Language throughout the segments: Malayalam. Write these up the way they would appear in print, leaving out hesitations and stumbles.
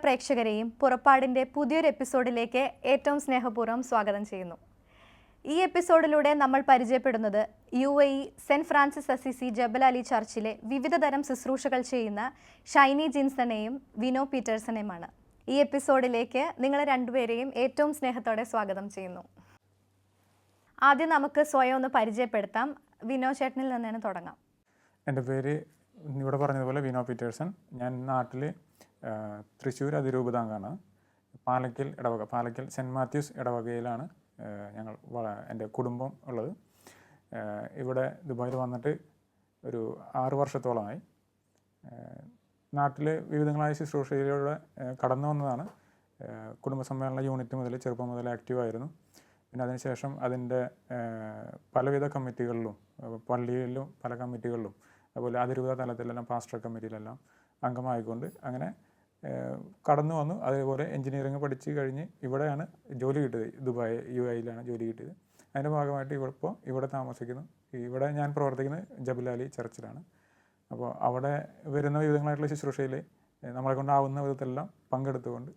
പ്രേക്ഷകരെയും പുറപ്പാടിൻ്റെ പുതിയൊരു എപ്പിസോഡിലേക്ക് ഏറ്റവും സ്നേഹപൂർവ്വം സ്വാഗതം ചെയ്യുന്നു. ഈ എപ്പിസോഡിലൂടെ നമ്മൾ പരിചയപ്പെടുന്നത് UAE സെൻറ്റ് ഫ്രാൻസിസ് അസിസി ജബൽ അലി ചർച്ചിലെ വിവിധ തരം ശുശ്രൂഷകൾ ചെയ്യുന്ന ഷൈനി ജിൻസനെയും വിനോ പീറ്റേഴ്സനെയുമാണ്. ഈ എപ്പിസോഡിലേക്ക് നിങ്ങളെ രണ്ടുപേരെയും ഏറ്റവും സ്നേഹത്തോടെ സ്വാഗതം ചെയ്യുന്നു. ആദ്യം നമുക്ക് സ്വയം ഒന്ന് പരിചയപ്പെടുത്താം. വിനോ ചേട്ടനിൽ നിന്നാണ് തുടങ്ങാം. എൻ്റെ പേര് ഇവിടെ പറഞ്ഞതുപോലെ വിനോ പീറ്റേഴ്സൺ. ഞാൻ നാട്ടിൽ തൃശ്ശൂർ അതിരൂപതാംഗാണ്. പാലക്കൽ ഇടവക, പാലക്കൽ സെൻറ്റ് മാത്യൂസ് ഇടവകയിലാണ് എൻ്റെ കുടുംബം ഉള്ളത്. ഇവിടെ ദുബായിൽ വന്നിട്ട് ഒരു 6 വർഷത്തോളമായി. നാട്ടിൽ വിവിധങ്ങളായ ശുശ്രൂഷയിലൂടെ കടന്നു വന്നതാണ്. കുടുംബസമ്മേളന യൂണിറ്റ് മുതൽ ചെറുപ്പം മുതൽ ആക്റ്റീവായിരുന്നു. പിന്നെ അതിനുശേഷം അതിൻ്റെ പലവിധ കമ്മിറ്റികളിലും, പള്ളിയിലും പല കമ്മിറ്റികളിലും, അതുപോലെ അതിരൂപത തലത്തിലെല്ലാം പാസ്റ്റർ കമ്മിറ്റിയിലെല്ലാം അംഗമായിക്കൊണ്ട് അങ്ങനെ കടന്നു വന്നു. അതേപോലെ എൻജിനീയറിംഗ് പഠിച്ച് കഴിഞ്ഞ് ഇവിടെയാണ് ജോലി കിട്ടിയത്. ദുബായ് UAEയിലാണ് ജോലി കിട്ടിയത്. അതിൻ്റെ ഭാഗമായിട്ട് ഇവിടെ താമസിക്കുന്നു. ഇവിടെ ഞാൻ പ്രവർത്തിക്കുന്നത് ജബൽ അലി ചർച്ചിലാണ്. അപ്പോൾ അവിടെ വരുന്ന വിവിധങ്ങളായിട്ടുള്ള ശുശ്രൂഷയിൽ നമ്മളെ കൊണ്ടാവുന്ന വിധത്തിലെല്ലാം പങ്കെടുത്തുകൊണ്ട്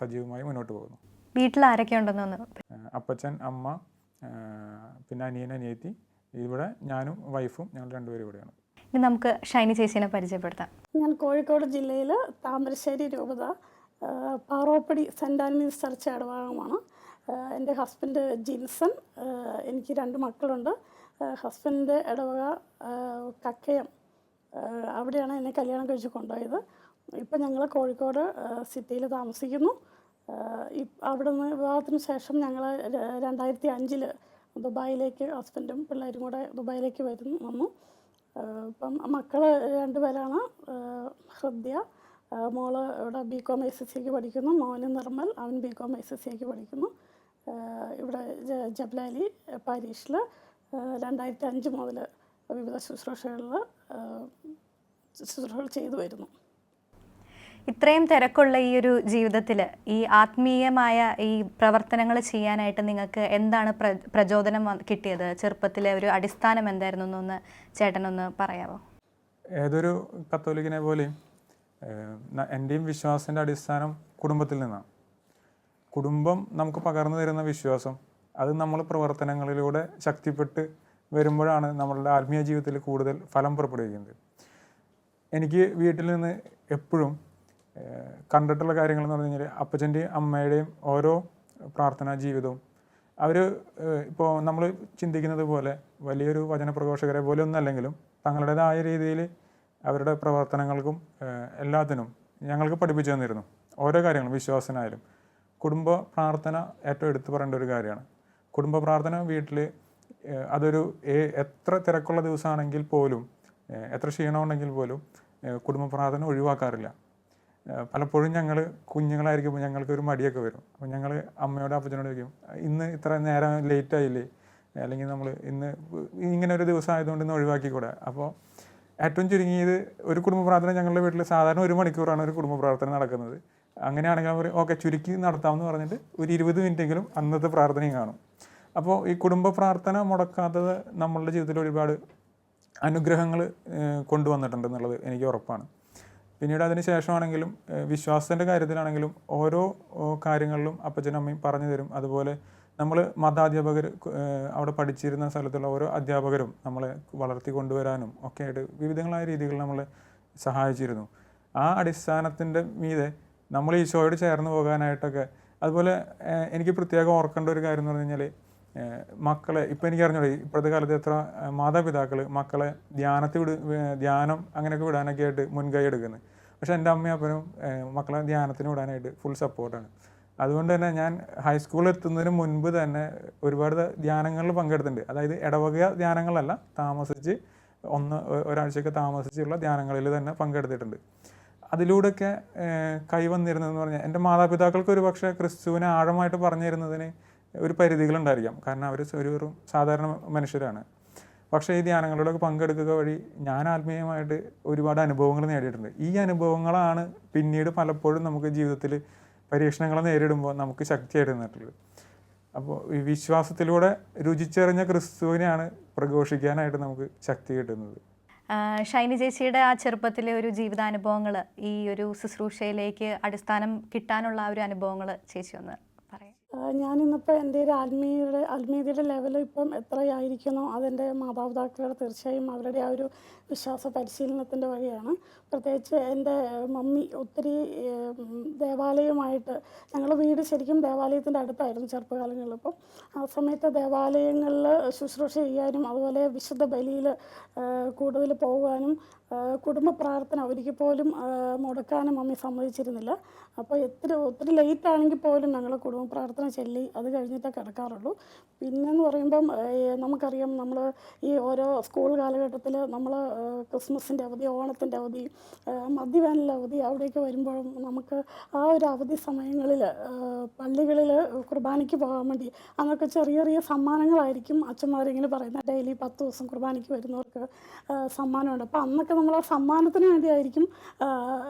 സജീവമായി മുന്നോട്ട് പോകുന്നു. വീട്ടിൽ ആരൊക്കെ ഉണ്ടെന്ന്? അപ്പച്ചൻ, അമ്മ, പിന്നെ അനിയൻ, അനിയത്തി. ഇവിടെ ഞാനും വൈഫും, ഞങ്ങൾ രണ്ടുപേരും ഇവിടെയാണ്. ഇനി നമുക്ക് ഷൈനി ചേച്ചീനെ പരിചയപ്പെടുത്താം. ഞാൻ കോഴിക്കോട് ജില്ലയിൽ താമരശ്ശേരി രൂപത പാറോപ്പടി സെൻറ്റ് ആൻ്റണീസ് ചർച്ച് ഇടവകമാണ്. എൻ്റെ ഹസ്ബൻഡ് ജിൻസൺ. എനിക്ക് 2 മക്കളുണ്ട്. ഹസ്ബൻഡിൻ്റെ ഇടവക കക്കയം, അവിടെയാണ് എന്നെ കല്യാണം കഴിച്ച് കൊണ്ടുപോയത്. ഇപ്പം ഞങ്ങൾ കോഴിക്കോട് സിറ്റിയിൽ താമസിക്കുന്നു. അവിടെ നിന്ന് വിവാഹത്തിന് ശേഷം ഞങ്ങൾ 2005 ദുബായിലേക്ക്, ഹസ്ബൻഡും പിള്ളേരും കൂടെ ദുബായിലേക്ക് വന്നു. ഇപ്പം മക്കൾ 2 പേരാണ്. ഹൃദ്യ, മോള് ഇവിടെ BCom SSCക്ക് പഠിക്കുന്നു. മോന് നിർമ്മൽ, അവൻ BCom SSCക്ക് പഠിക്കുന്നു. ഇവിടെ ജബൽ അലി പാരീഷിൽ 2005 മുതൽ വിവിധ ശുശ്രൂഷകൾ ചെയ്തു വരുന്നു. ഇത്രയും തിരക്കുള്ള ഈ ഒരു ജീവിതത്തിൽ ഈ ആത്മീയമായ ഈ പ്രവർത്തനങ്ങൾ ചെയ്യാനായിട്ട് നിങ്ങൾക്ക് എന്താണ് പ്രചോദനം കിട്ടിയത്? ചെറുപ്പത്തിലെ ഒരു അടിസ്ഥാനം എന്തായിരുന്നു എന്നൊന്ന് ചേട്ടനൊന്ന് പറയാമോ? ഏതൊരു കത്തോലിക്കനെ പോലെയും എൻ്റെയും വിശ്വാസത്തിൻ്റെ അടിസ്ഥാനം കുടുംബത്തിൽ നിന്നാണ്. കുടുംബം നമുക്ക് പകർന്നു തരുന്ന വിശ്വാസം, അത് നമ്മൾ പ്രവർത്തനങ്ങളിലൂടെ ശക്തിപ്പെട്ട് വരുമ്പോഴാണ് നമ്മളുടെ ആത്മീയ ജീവിതത്തിൽ കൂടുതൽ ഫലം പുറപ്പെടുവിക്കുന്നത്. എനിക്ക് വീട്ടിൽ നിന്ന് എപ്പോഴും കണ്ടിട്ടുള്ള കാര്യങ്ങൾ എന്ന് പറഞ്ഞു കഴിഞ്ഞാൽ അപ്പച്ചൻ്റെയും അമ്മയുടെയും ഓരോ പ്രാർത്ഥനാ ജീവിതവും, അവർ ഇപ്പോൾ നമ്മൾ ചിന്തിക്കുന്നത് പോലെ വലിയൊരു വചനപ്രഘോഷകരെ പോലെ ഒന്നല്ലെങ്കിലും തങ്ങളുടേതായ രീതിയിൽ അവരുടെ പ്രവർത്തനങ്ങൾക്കും എല്ലാത്തിനും ഞങ്ങൾക്ക് പഠിപ്പിച്ചു തന്നിരുന്നു. ഓരോ കാര്യങ്ങളും വിശ്വാസനായാലും. കുടുംബ പ്രാർത്ഥന ഏറ്റവും എടുത്തു പറയേണ്ട ഒരു കാര്യമാണ്. കുടുംബ പ്രാർത്ഥന വീട്ടിൽ അതൊരു എത്ര തിരക്കുള്ള ദിവസമാണെങ്കിൽ പോലും, എത്ര ക്ഷീണമുണ്ടെങ്കിൽ പോലും കുടുംബ പ്രാർത്ഥന ഒഴിവാക്കാറില്ല. പലപ്പോഴും ഞങ്ങൾ കുഞ്ഞുങ്ങളായിരിക്കുമ്പോൾ ഞങ്ങൾക്കൊരു മടിയൊക്കെ വരും. അപ്പോൾ ഞങ്ങൾ അമ്മയോട് അപ്പച്ചനോട് ചോദിക്കും, ഇന്ന് ഇത്ര നേരം ലേറ്റായില്ലേ, അല്ലെങ്കിൽ നമ്മൾ ഇന്ന് ഇങ്ങനെ ഒരു ദിവസം ആയതുകൊണ്ട് ഇന്ന് ഒഴിവാക്കിക്കൂടെ. അപ്പോൾ ഏറ്റവും ചുരുങ്ങിയത് ഒരു കുടുംബ പ്രാർത്ഥന ഞങ്ങളുടെ വീട്ടിൽ സാധാരണ 1 മണിക്കൂറാണ് ഒരു കുടുംബ പ്രാർത്ഥന നടക്കുന്നത്. അങ്ങനെയാണെങ്കിൽ അവർ ഓക്കെ ചുരുക്കി നടത്താമെന്ന് പറഞ്ഞിട്ട് ഒരു 20 മിനിറ്റെങ്കിലും അന്നത്തെ പ്രാർത്ഥനയും കാണും. അപ്പോൾ ഈ കുടുംബ പ്രാർത്ഥന മുടക്കാത്തത് നമ്മളുടെ ജീവിതത്തിൽ ഒരുപാട് അനുഗ്രഹങ്ങൾ കൊണ്ടുവന്നിട്ടുണ്ട് എന്നുള്ളത് എനിക്ക് ഉറപ്പാണ്. പിന്നീട് അതിന് ശേഷമാണെങ്കിലും വിശ്വാസത്തിൻ്റെ കാര്യത്തിലാണെങ്കിലും ഓരോ കാര്യങ്ങളിലും അപ്പച്ചനും അമ്മയും പറഞ്ഞു തരും. അതുപോലെ നമ്മൾ മതാധ്യാപകർ, അവിടെ പഠിച്ചിരുന്ന സ്ഥലത്തുള്ള ഓരോ അധ്യാപകരും നമ്മളെ വളർത്തി കൊണ്ടുവരാനും ഒക്കെ ആയിട്ട് വിവിധങ്ങളായ രീതികളിൽ നമ്മളെ സഹായിച്ചിരുന്നു. ആ അടിസ്ഥാനത്തിൻ്റെ മീതെ നമ്മൾ ഈശോയോട് ചേർന്ന് പോകാനായിട്ടൊക്കെ. അതുപോലെ എനിക്ക് പ്രത്യേകം ഓർക്കേണ്ട ഒരു കാര്യം എന്ന് പറഞ്ഞു കഴിഞ്ഞാൽ, മക്കളെ ഇപ്പം എനിക്ക് അറിഞ്ഞോളൂ, ഇപ്പോഴത്തെ കാലത്ത് എത്ര മാതാപിതാക്കൾ മക്കളെ ധ്യാനം അങ്ങനെയൊക്കെ വിടാനൊക്കെ ആയിട്ട് മുൻകൈ എടുക്കുന്നത്. പക്ഷേ എൻ്റെ അമ്മയും അപ്പനും മക്കളെ ധ്യാനത്തിന് വിടാനായിട്ട് ഫുൾ സപ്പോർട്ടാണ്. അതുകൊണ്ട് തന്നെ ഞാൻ ഹൈസ്കൂളിൽ എത്തുന്നതിന് മുൻപ് തന്നെ ഒരുപാട് ധ്യാനങ്ങളിൽ പങ്കെടുത്തിട്ടുണ്ട്. അതായത് ഇടവക ധ്യാനങ്ങളല്ല, താമസിച്ച് ഒരാഴ്ചയൊക്കെ താമസിച്ചുള്ള ധ്യാനങ്ങളിൽ തന്നെ പങ്കെടുത്തിട്ടുണ്ട്. അതിലൂടെയൊക്കെ കൈവന്നിരുന്നതെന്ന് പറഞ്ഞാൽ എൻ്റെ മാതാപിതാക്കൾക്ക് ഒരു പക്ഷേ ക്രിസ്തുവിനെ ആഴമായിട്ട് പറഞ്ഞു തരുന്നതിന് ഒരു പരിധികളുണ്ടായിരിക്കാം. കാരണം അവർ ഒരു സാധാരണ മനുഷ്യരാണ്. പക്ഷേ ഈ ധ്യാനങ്ങളിലൂടെ പങ്കെടുക്കുക വഴി ഞാൻ ആത്മീയമായിട്ട് ഒരുപാട് അനുഭവങ്ങൾ നേടിയിട്ടുണ്ട്. ഈ അനുഭവങ്ങളാണ് പിന്നീട് പലപ്പോഴും നമുക്ക് ജീവിതത്തിൽ പരീക്ഷണങ്ങൾ നേരിടുമ്പോൾ നമുക്ക് ശക്തിയായിട്ട് നിന്നിട്ടുള്ളത്. അപ്പോൾ ഈ വിശ്വാസത്തിലൂടെ രുചിച്ചറിഞ്ഞ ക്രിസ്തുവിനെയാണ് പ്രഘോഷിക്കാനായിട്ട് നമുക്ക് ശക്തി കിട്ടുന്നത്. ഷൈനി ചേച്ചിയുടെ ആ ചെറുപ്പത്തിലെ ഒരു ജീവിതാനുഭവങ്ങൾ, ഈ ഒരു ശുശ്രൂഷയിലേക്ക് അടിസ്ഥാനം കിട്ടാനുള്ള ആ ഒരു അനുഭവങ്ങൾ ചേച്ചി ഒന്ന് പറയാം. ഞാനിന്നിപ്പോൾ എൻ്റെ ഒരു ആത്മീയതയുടെ ലെവൽ ഇപ്പം എത്രയായിരിക്കുന്നോ അതെൻ്റെ മാതാപിതാക്കളുടെ തീർച്ചയായും അവരുടെ ആ ഒരു വിശ്വാസ പരിശീലനത്തിൻ്റെ വഴിയാണ്. പ്രത്യേകിച്ച് എൻ്റെ മമ്മി ഒത്തിരി ദേവാലയമായിട്ട്, ഞങ്ങളുടെ വീട് ശരിക്കും ദേവാലയത്തിൻ്റെ അടുത്തായിരുന്നു ചെറുപ്പകാലങ്ങളിൽ. അപ്പം ആ സമയത്ത് ദേവാലയങ്ങളിൽ ശുശ്രൂഷ ചെയ്യാനും അതുപോലെ വിശുദ്ധ ബലിയിൽ കൂടുതൽ പോകാനും കുടുംബ പ്രാർത്ഥന ഒരിക്കൽ പോലും മുടക്കാനും മമ്മി സമ്മതിച്ചിരുന്നില്ല. അപ്പോൾ ഒത്തിരി ലേറ്റ് ആണെങ്കിൽ പോലും ഞങ്ങൾ കുടുംബ പ്രാർത്ഥന ചൊല്ലി അത് കഴിഞ്ഞിട്ടേ കിടക്കാറുള്ളൂ. പിന്നെന്ന് പറയുമ്പം നമുക്കറിയാം, നമ്മൾ ഈ ഓരോ സ്കൂൾ കാലഘട്ടത്തിൽ നമ്മൾ ക്രിസ്മസിൻ്റെ അവധി, ഓണത്തിൻ്റെ അവധി, മധ്യവേനൽ അവധി അവിടെയൊക്കെ വരുമ്പോഴും നമുക്ക് ആ ഒരു അവധി സമയങ്ങളിൽ പള്ളികളിൽ കുർബാനയ്ക്ക് പോകാൻ വേണ്ടി അന്നൊക്കെ ചെറിയ ചെറിയ സമ്മാനങ്ങളായിരിക്കും അച്ഛന്മാരിങ്ങനെ പറയുന്നത്. ഡെയിലി 10 ദിവസം കുർബാനയ്ക്ക് വരുന്നവർക്ക് സമ്മാനമുണ്ട്. അപ്പോൾ അന്നൊക്കെ നമ്മൾ ആ സമ്മാനത്തിന് വേണ്ടിയായിരിക്കും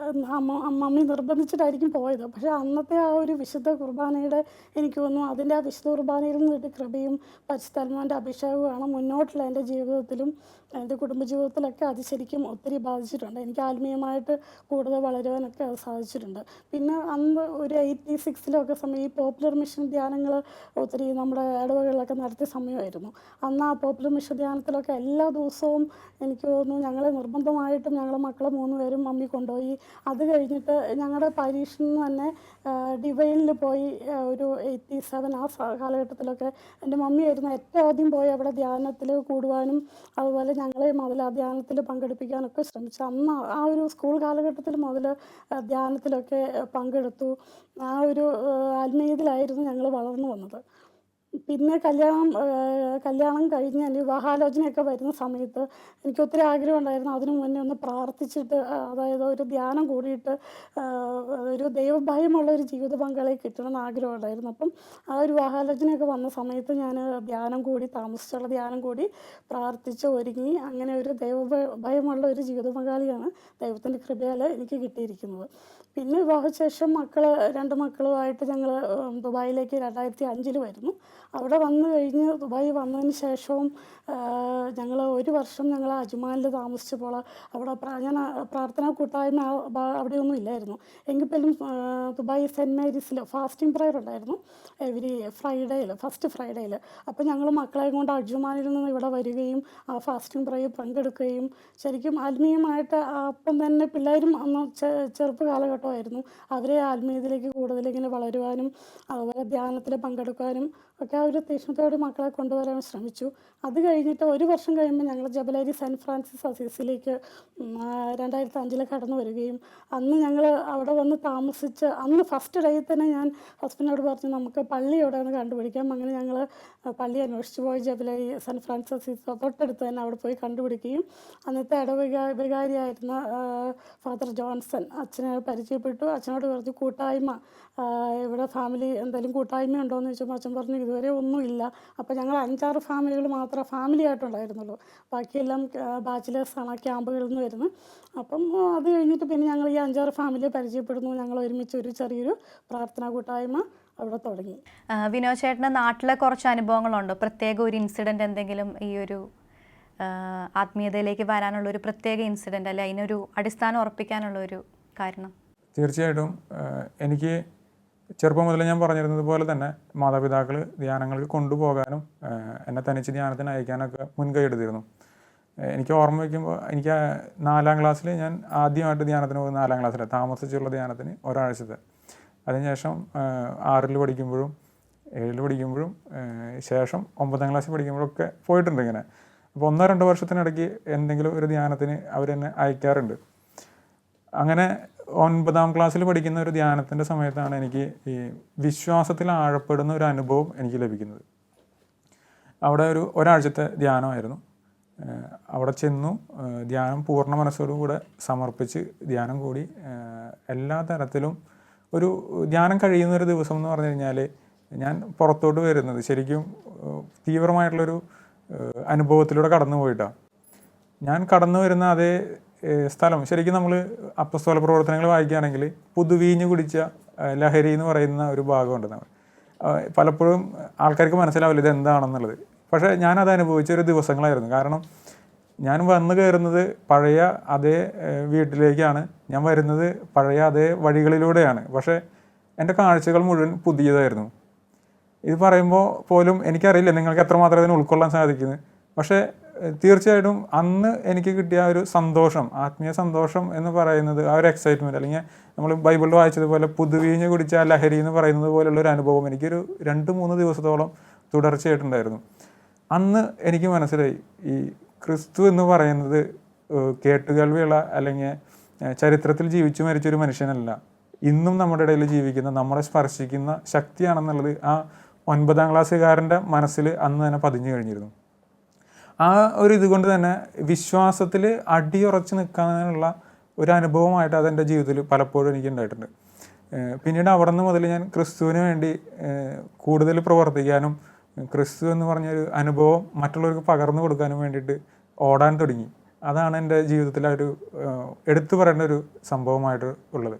മമ്മി നിർബന്ധിച്ചിട്ടായിരിക്കും പോയത്. പക്ഷേ അന്നത്തെ ആ ഒരു വിശുദ്ധ കുർബാനയുടെ, എനിക്ക് തോന്നുന്നു അതിൻ്റെ ആ വിശുദ്ധ കുർബാനയിൽ നിന്ന് കിട്ടിയ കൃപയും പരിശുദ്ധാത്മാവിൻ്റെ അഭിഷേകവുമാണ് മുന്നോട്ടുള്ള എൻ്റെ ജീവിതത്തിലും എൻ്റെ കുടുംബജീവിതത്തിലൊക്കെ അത് ശരിക്കും ഒത്തിരി ബാധിച്ചിട്ടുണ്ട്. എനിക്ക് ആത്മീയമായിട്ട് കൂടുതൽ വളരുവാനൊക്കെ അത് സാധിച്ചിട്ടുണ്ട്. പിന്നെ അന്ന് ഒരു 86-ലൊക്കെ സമയം ഈ പോപ്പുലർ മിഷൻ ധ്യാനങ്ങൾ ഒത്തിരി നമ്മുടെ ഇടവകളിലൊക്കെ നടത്തിയ സമയമായിരുന്നു. അന്ന് ആ പോപ്പുലർ മിഷൻ ധ്യാനത്തിലൊക്കെ എല്ലാ ദിവസവും എനിക്ക് തോന്നുന്നു ഞങ്ങളെ നിർബന്ധമായിട്ടും ഞങ്ങളെ മക്കളെ 3 പേരും മമ്മി കൊണ്ടുപോയി. അത് കഴിഞ്ഞിട്ട് ഞങ്ങളുടെ പരീക്ഷയിൽ നിന്ന് തന്നെ ഡിവൈനിൽ പോയി ഒരു 87 ആ കാലഘട്ടത്തിലൊക്കെ എൻ്റെ മമ്മിയായിരുന്നു ഏറ്റവും ആദ്യം പോയി അവിടെ ധ്യാനത്തിൽ കൂടുവാനും അതുപോലെ ഞങ്ങളെയും അതിൽ ആ ധ്യാനത്തിൽ പങ്കെടുപ്പിക്കാനൊക്കെ ശ്രമിച്ചു. അന്ന് ആ ഒരു സ്കൂൾ കാലഘട്ടത്തിൽ മുതൽ ധ്യാനത്തിലൊക്കെ പങ്കെടുത്തു. ആ ഒരു ആത്മീയത്തിലായിരുന്നു ഞങ്ങൾ വളർന്നു വന്നത്. പിന്നെ കല്യാണം കഴിഞ്ഞ് വിവാഹാലോചനയൊക്കെ വരുന്ന സമയത്ത് എനിക്ക് ഒത്തിരി ആഗ്രഹം ഉണ്ടായിരുന്നു അതിനു മുന്നേ ഒന്ന് പ്രാർത്ഥിച്ചിട്ട്, അതായത് ഒരു ധ്യാനം കൂടിയിട്ട് ഒരു ദൈവഭയമുള്ള ഒരു ജീവിത പങ്കാളിയെ കിട്ടണമെന്ന് ആഗ്രഹം ഉണ്ടായിരുന്നു. അപ്പം ആ ഒരു വിവാഹാലോചനയൊക്കെ വന്ന സമയത്ത് ഞാൻ താമസിച്ചുള്ള ധ്യാനം കൂടി പ്രാർത്ഥിച്ച് ഒരുങ്ങി അങ്ങനെ ഒരു ദൈവഭയമുള്ള ഒരു ജീവിത പങ്കാളിയാണ് ദൈവത്തിൻ്റെ കൃപയാൽ എനിക്ക് കിട്ടിയിരിക്കുന്നത്. പിന്നെ വിവാഹശേഷം 2 മക്കളുമായിട്ട് ഞങ്ങൾ ദുബായിലേക്ക് 2005 വരുന്നു. അവിടെ വന്നു കഴിഞ്ഞ് ദുബായി വന്നതിന് ശേഷവും ഞങ്ങൾ 1 വർഷം ഞങ്ങൾ അജ്മാനിൽ താമസിച്ചപ്പോൾ അവിടെ ഞാൻ പ്രാർത്ഥനാ കൂട്ടായ്മ അവിടെയൊന്നും ഇല്ലായിരുന്നു. എങ്കിൽ പോലും ദുബായ് സെൻറ്റ് മേരീസിൽ ഫാസ്റ്റിംഗ് പ്രയർ ഉണ്ടായിരുന്നു എവരി ഫസ്റ്റ് ഫ്രൈഡേയിൽ. അപ്പോൾ ഞങ്ങൾ മക്കളെയും കൊണ്ട് അജ്മാനിൽ നിന്ന് ഇവിടെ വരികയും ആ ഫാസ്റ്റിംഗ് പ്രയർ പങ്കെടുക്കുകയും ശരിക്കും ആത്മീയമായിട്ട് അപ്പം തന്നെ പിള്ളേരും അന്ന് ചെറുപ്പ കാലഘട്ടമായിരുന്നു. അവരെ ആത്മീയതയിലേക്ക് കൂടുതലിങ്ങനെ വളരുവാനും അതുപോലെ ധ്യാനത്തിൽ പങ്കെടുക്കാനും ഒക്കെ ആ ഒരു തീക്ഷ്ണതയോടെ മക്കളെ കൊണ്ടുവരാൻ ശ്രമിച്ചു. അത് കഴിഞ്ഞിട്ട് 1 വർഷം കഴിയുമ്പോൾ ഞങ്ങൾ ജബലരി സെൻറ്റ് ഫ്രാൻസിസ് അസീസിലേക്ക് 2005 കടന്നു വരികയും അന്ന് ഞങ്ങൾ അവിടെ വന്ന് താമസിച്ച് അന്ന് ഫസ്റ്റ് ഡേയിൽ തന്നെ ഞാൻ ഹസ്ബൻഡിനോട് പറഞ്ഞു നമുക്ക് പള്ളി എവിടെയാണ് കണ്ടുപിടിക്കാം. അങ്ങനെ ഞങ്ങൾ പള്ളി അന്വേഷിച്ച് പോയി ജബലരി സെൻറ്റ് ഫ്രാൻസിസ് അസീസ് തൊട്ടടുത്ത് തന്നെ അവിടെ പോയി കണ്ടുപിടിക്കുകയും അന്നത്തെ വികാരിയായിരുന്ന ഫാദർ ജോൺസൺ അച്ഛനെ പരിചയപ്പെട്ടു. അച്ഛനോട് പറഞ്ഞു കൂട്ടായ്മ ഇവിടെ ഫാമിലി എന്തെങ്കിലും കൂട്ടായ്മ ഉണ്ടോ എന്ന് ചോദിച്ചപ്പോൾ അച്ഛൻ പറഞ്ഞു ഇതുവരെ ഒന്നുമില്ല. അപ്പോൾ ഞങ്ങൾ 5-6 ഫാമിലികൾ മാത്രമേ ഫാമിലി ആയിട്ടുണ്ടായിരുന്നുള്ളൂ. ബാക്കിയെല്ലാം ബാച്ചിലേഴ്സാണ് ആ ക്യാമ്പുകളിൽ നിന്ന് വരുന്നത്. അപ്പം അത് കഴിഞ്ഞിട്ട് പിന്നെ ഞങ്ങൾ ഈ 5-6 ഫാമിലിയെ പരിചയപ്പെടുന്നു. ഞങ്ങൾ ഒരുമിച്ച് ഒരു ചെറിയൊരു പ്രാർത്ഥനാ കൂട്ടായ്മ അവിടെ തുടങ്ങി. വിനോദ് ചേട്ടൻ്റെ നാട്ടിലെ കുറച്ച് അനുഭവങ്ങളുണ്ടോ? പ്രത്യേക ഒരു ഇൻസിഡൻറ്റ് എന്തെങ്കിലും ഈ ഒരു ആത്മീയതയിലേക്ക് വരാനുള്ള ഒരു പ്രത്യേക ഇൻസിഡൻറ്റ് അല്ലെ അതിനൊരു അടിസ്ഥാനം ഉറപ്പിക്കാനുള്ള ഒരു കാരണം? തീർച്ചയായിട്ടും എനിക്ക് ചെറുപ്പം മുതലേ ഞാൻ പറഞ്ഞിരുന്നത് പോലെ തന്നെ മാതാപിതാക്കൾ ധ്യാനങ്ങൾക്ക് കൊണ്ടുപോകാനും എന്നെ തനിച്ച് ധ്യാനത്തിന് അയക്കാനൊക്കെ മുൻകൈ എടുത്തിരുന്നു. എനിക്ക് ഓർമ്മ വയ്ക്കുമ്പോൾ എനിക്ക് 4-ാം ക്ലാസ്സിൽ ഞാൻ ആദ്യമായിട്ട് ധ്യാനത്തിന് പോകുന്നത് 4-ാം ക്ലാസ്സിലാണ് താമസിച്ചുള്ള ധ്യാനത്തിന് ഒരാഴ്ചത്തെ. അതിനുശേഷം 6-ൽ പഠിക്കുമ്പോഴും 7-ൽ പഠിക്കുമ്പോഴും ശേഷം 9-ാം ക്ലാസ്സിൽ പഠിക്കുമ്പോഴൊക്കെ പോയിട്ടുണ്ട് ഇങ്ങനെ. അപ്പോൾ 1-2 വർഷത്തിനിടയ്ക്ക് എന്തെങ്കിലും ഒരു ധ്യാനത്തിന് അവരെന്നെ അയക്കാറുണ്ട്. അങ്ങനെ 9-ാം ക്ലാസ്സിൽ പഠിക്കുന്ന ഒരു ധ്യാനത്തിൻ്റെ സമയത്താണ് എനിക്ക് ഈ വിശ്വാസത്തിൽ ആഴപ്പെടുന്ന ഒരു അനുഭവം എനിക്ക് ലഭിക്കുന്നത്. അവിടെ ഒരാഴ്ചത്തെ ധ്യാനമായിരുന്നു. അവിടെ ചെന്നു ധ്യാനം പൂർണ്ണ മനസ്സോടുകൂടെ സമർപ്പിച്ച് ധ്യാനം കൂടി എല്ലാ തരത്തിലും ഒരു ധ്യാനം കഴിയുന്ന ഒരു ദിവസം എന്ന് പറഞ്ഞു കഴിഞ്ഞാൽ ഞാൻ പുറത്തോട്ട് വരുന്നത് ശരിക്കും തീവ്രമായിട്ടുള്ളൊരു അനുഭവത്തിലൂടെ കടന്നു പോയിട്ടാണ്. ഞാൻ കടന്നു വരുന്ന അതേ സ്ഥലം ശരിക്കും നമ്മൾ അപ്പസ്തോല പ്രവർത്തനങ്ങൾ വായിക്കുകയാണെങ്കിൽ പുതുവീഞ്ഞ് കുടിച്ച ലഹരി എന്ന് പറയുന്ന ഒരു ഭാഗമുണ്ട്. പലപ്പോഴും ആൾക്കാർക്ക് മനസ്സിലാവില്ല ഇത് എന്താണെന്നുള്ളത്. പക്ഷേ ഞാനത് അനുഭവിച്ച ഒരു ദിവസങ്ങളായിരുന്നു. കാരണം ഞാൻ വന്നു കയറുന്നത് പഴയ അതേ വീട്ടിലേക്കാണ്, ഞാൻ വരുന്നത് പഴയ അതേ വഴികളിലൂടെയാണ്. പക്ഷേ എൻ്റെ കാഴ്ചകൾ മുഴുവൻ പുതിയതായിരുന്നു. ഇത് പറയുമ്പോൾ പോലും എനിക്കറിയില്ല നിങ്ങൾക്ക് എത്രമാത്രം അതിനെ ഉൾക്കൊള്ളാൻ സാധിക്കുന്നത്. പക്ഷേ തീർച്ചയായിട്ടും അന്ന് എനിക്ക് കിട്ടിയ ഒരു സന്തോഷം, ആത്മീയ സന്തോഷം എന്ന് പറയുന്നത്, ആ ഒരു എക്സൈറ്റ്മെൻറ്റ്, അല്ലെങ്കിൽ നമ്മൾ ബൈബിളിൽ വായിച്ചതുപോലെ പുതുവീഞ്ഞ് കുടിച്ച ആ ലഹരി എന്ന് പറയുന്നത് പോലുള്ള ഒരു അനുഭവം എനിക്കൊരു 2-3 ദിവസത്തോളം തുടർച്ചയായിട്ടുണ്ടായിരുന്നു. അന്ന് എനിക്ക് മനസ്സിലായി ഈ ക്രിസ്തു എന്ന് പറയുന്നത് കേട്ടുകേൾവിയുള്ള അല്ലെങ്കിൽ ചരിത്രത്തിൽ ജീവിച്ചു മരിച്ചൊരു മനുഷ്യനല്ല, ഇന്നും നമ്മുടെ ഇടയിൽ ജീവിക്കുന്ന, നമ്മളെ സ്പർശിക്കുന്ന ശക്തിയാണെന്നുള്ളത് ആ 9ാം ക്ലാസ്സുകാരൻ്റെ മനസ്സിൽ അന്ന് തന്നെ പതിഞ്ഞു കഴിഞ്ഞിരുന്നു. ആ ഒരു ഇതുകൊണ്ട് തന്നെ വിശ്വാസത്തിൽ അടിയുറച്ച് നിൽക്കാനുള്ള ഒരു അനുഭവമായിട്ട് അതെൻ്റെ ജീവിതത്തിൽ പലപ്പോഴും എനിക്ക് ഉണ്ടായിട്ടുണ്ട്. പിന്നീട് അവിടെ നിന്ന് മുതൽ ഞാൻ ക്രിസ്തുവിന് വേണ്ടി കൂടുതൽ പ്രവർത്തിക്കാനും ക്രിസ്തു എന്ന് പറഞ്ഞൊരു അനുഭവം മറ്റുള്ളവർക്ക് പകർന്നു കൊടുക്കാനും വേണ്ടിയിട്ട് ഓടാൻ തുടങ്ങി. അതാണ് എൻ്റെ ജീവിതത്തിലെ ഒരു എടുത്തു പറയേണ്ട ഒരു സംഭവമായിട്ട് ഉള്ളത്.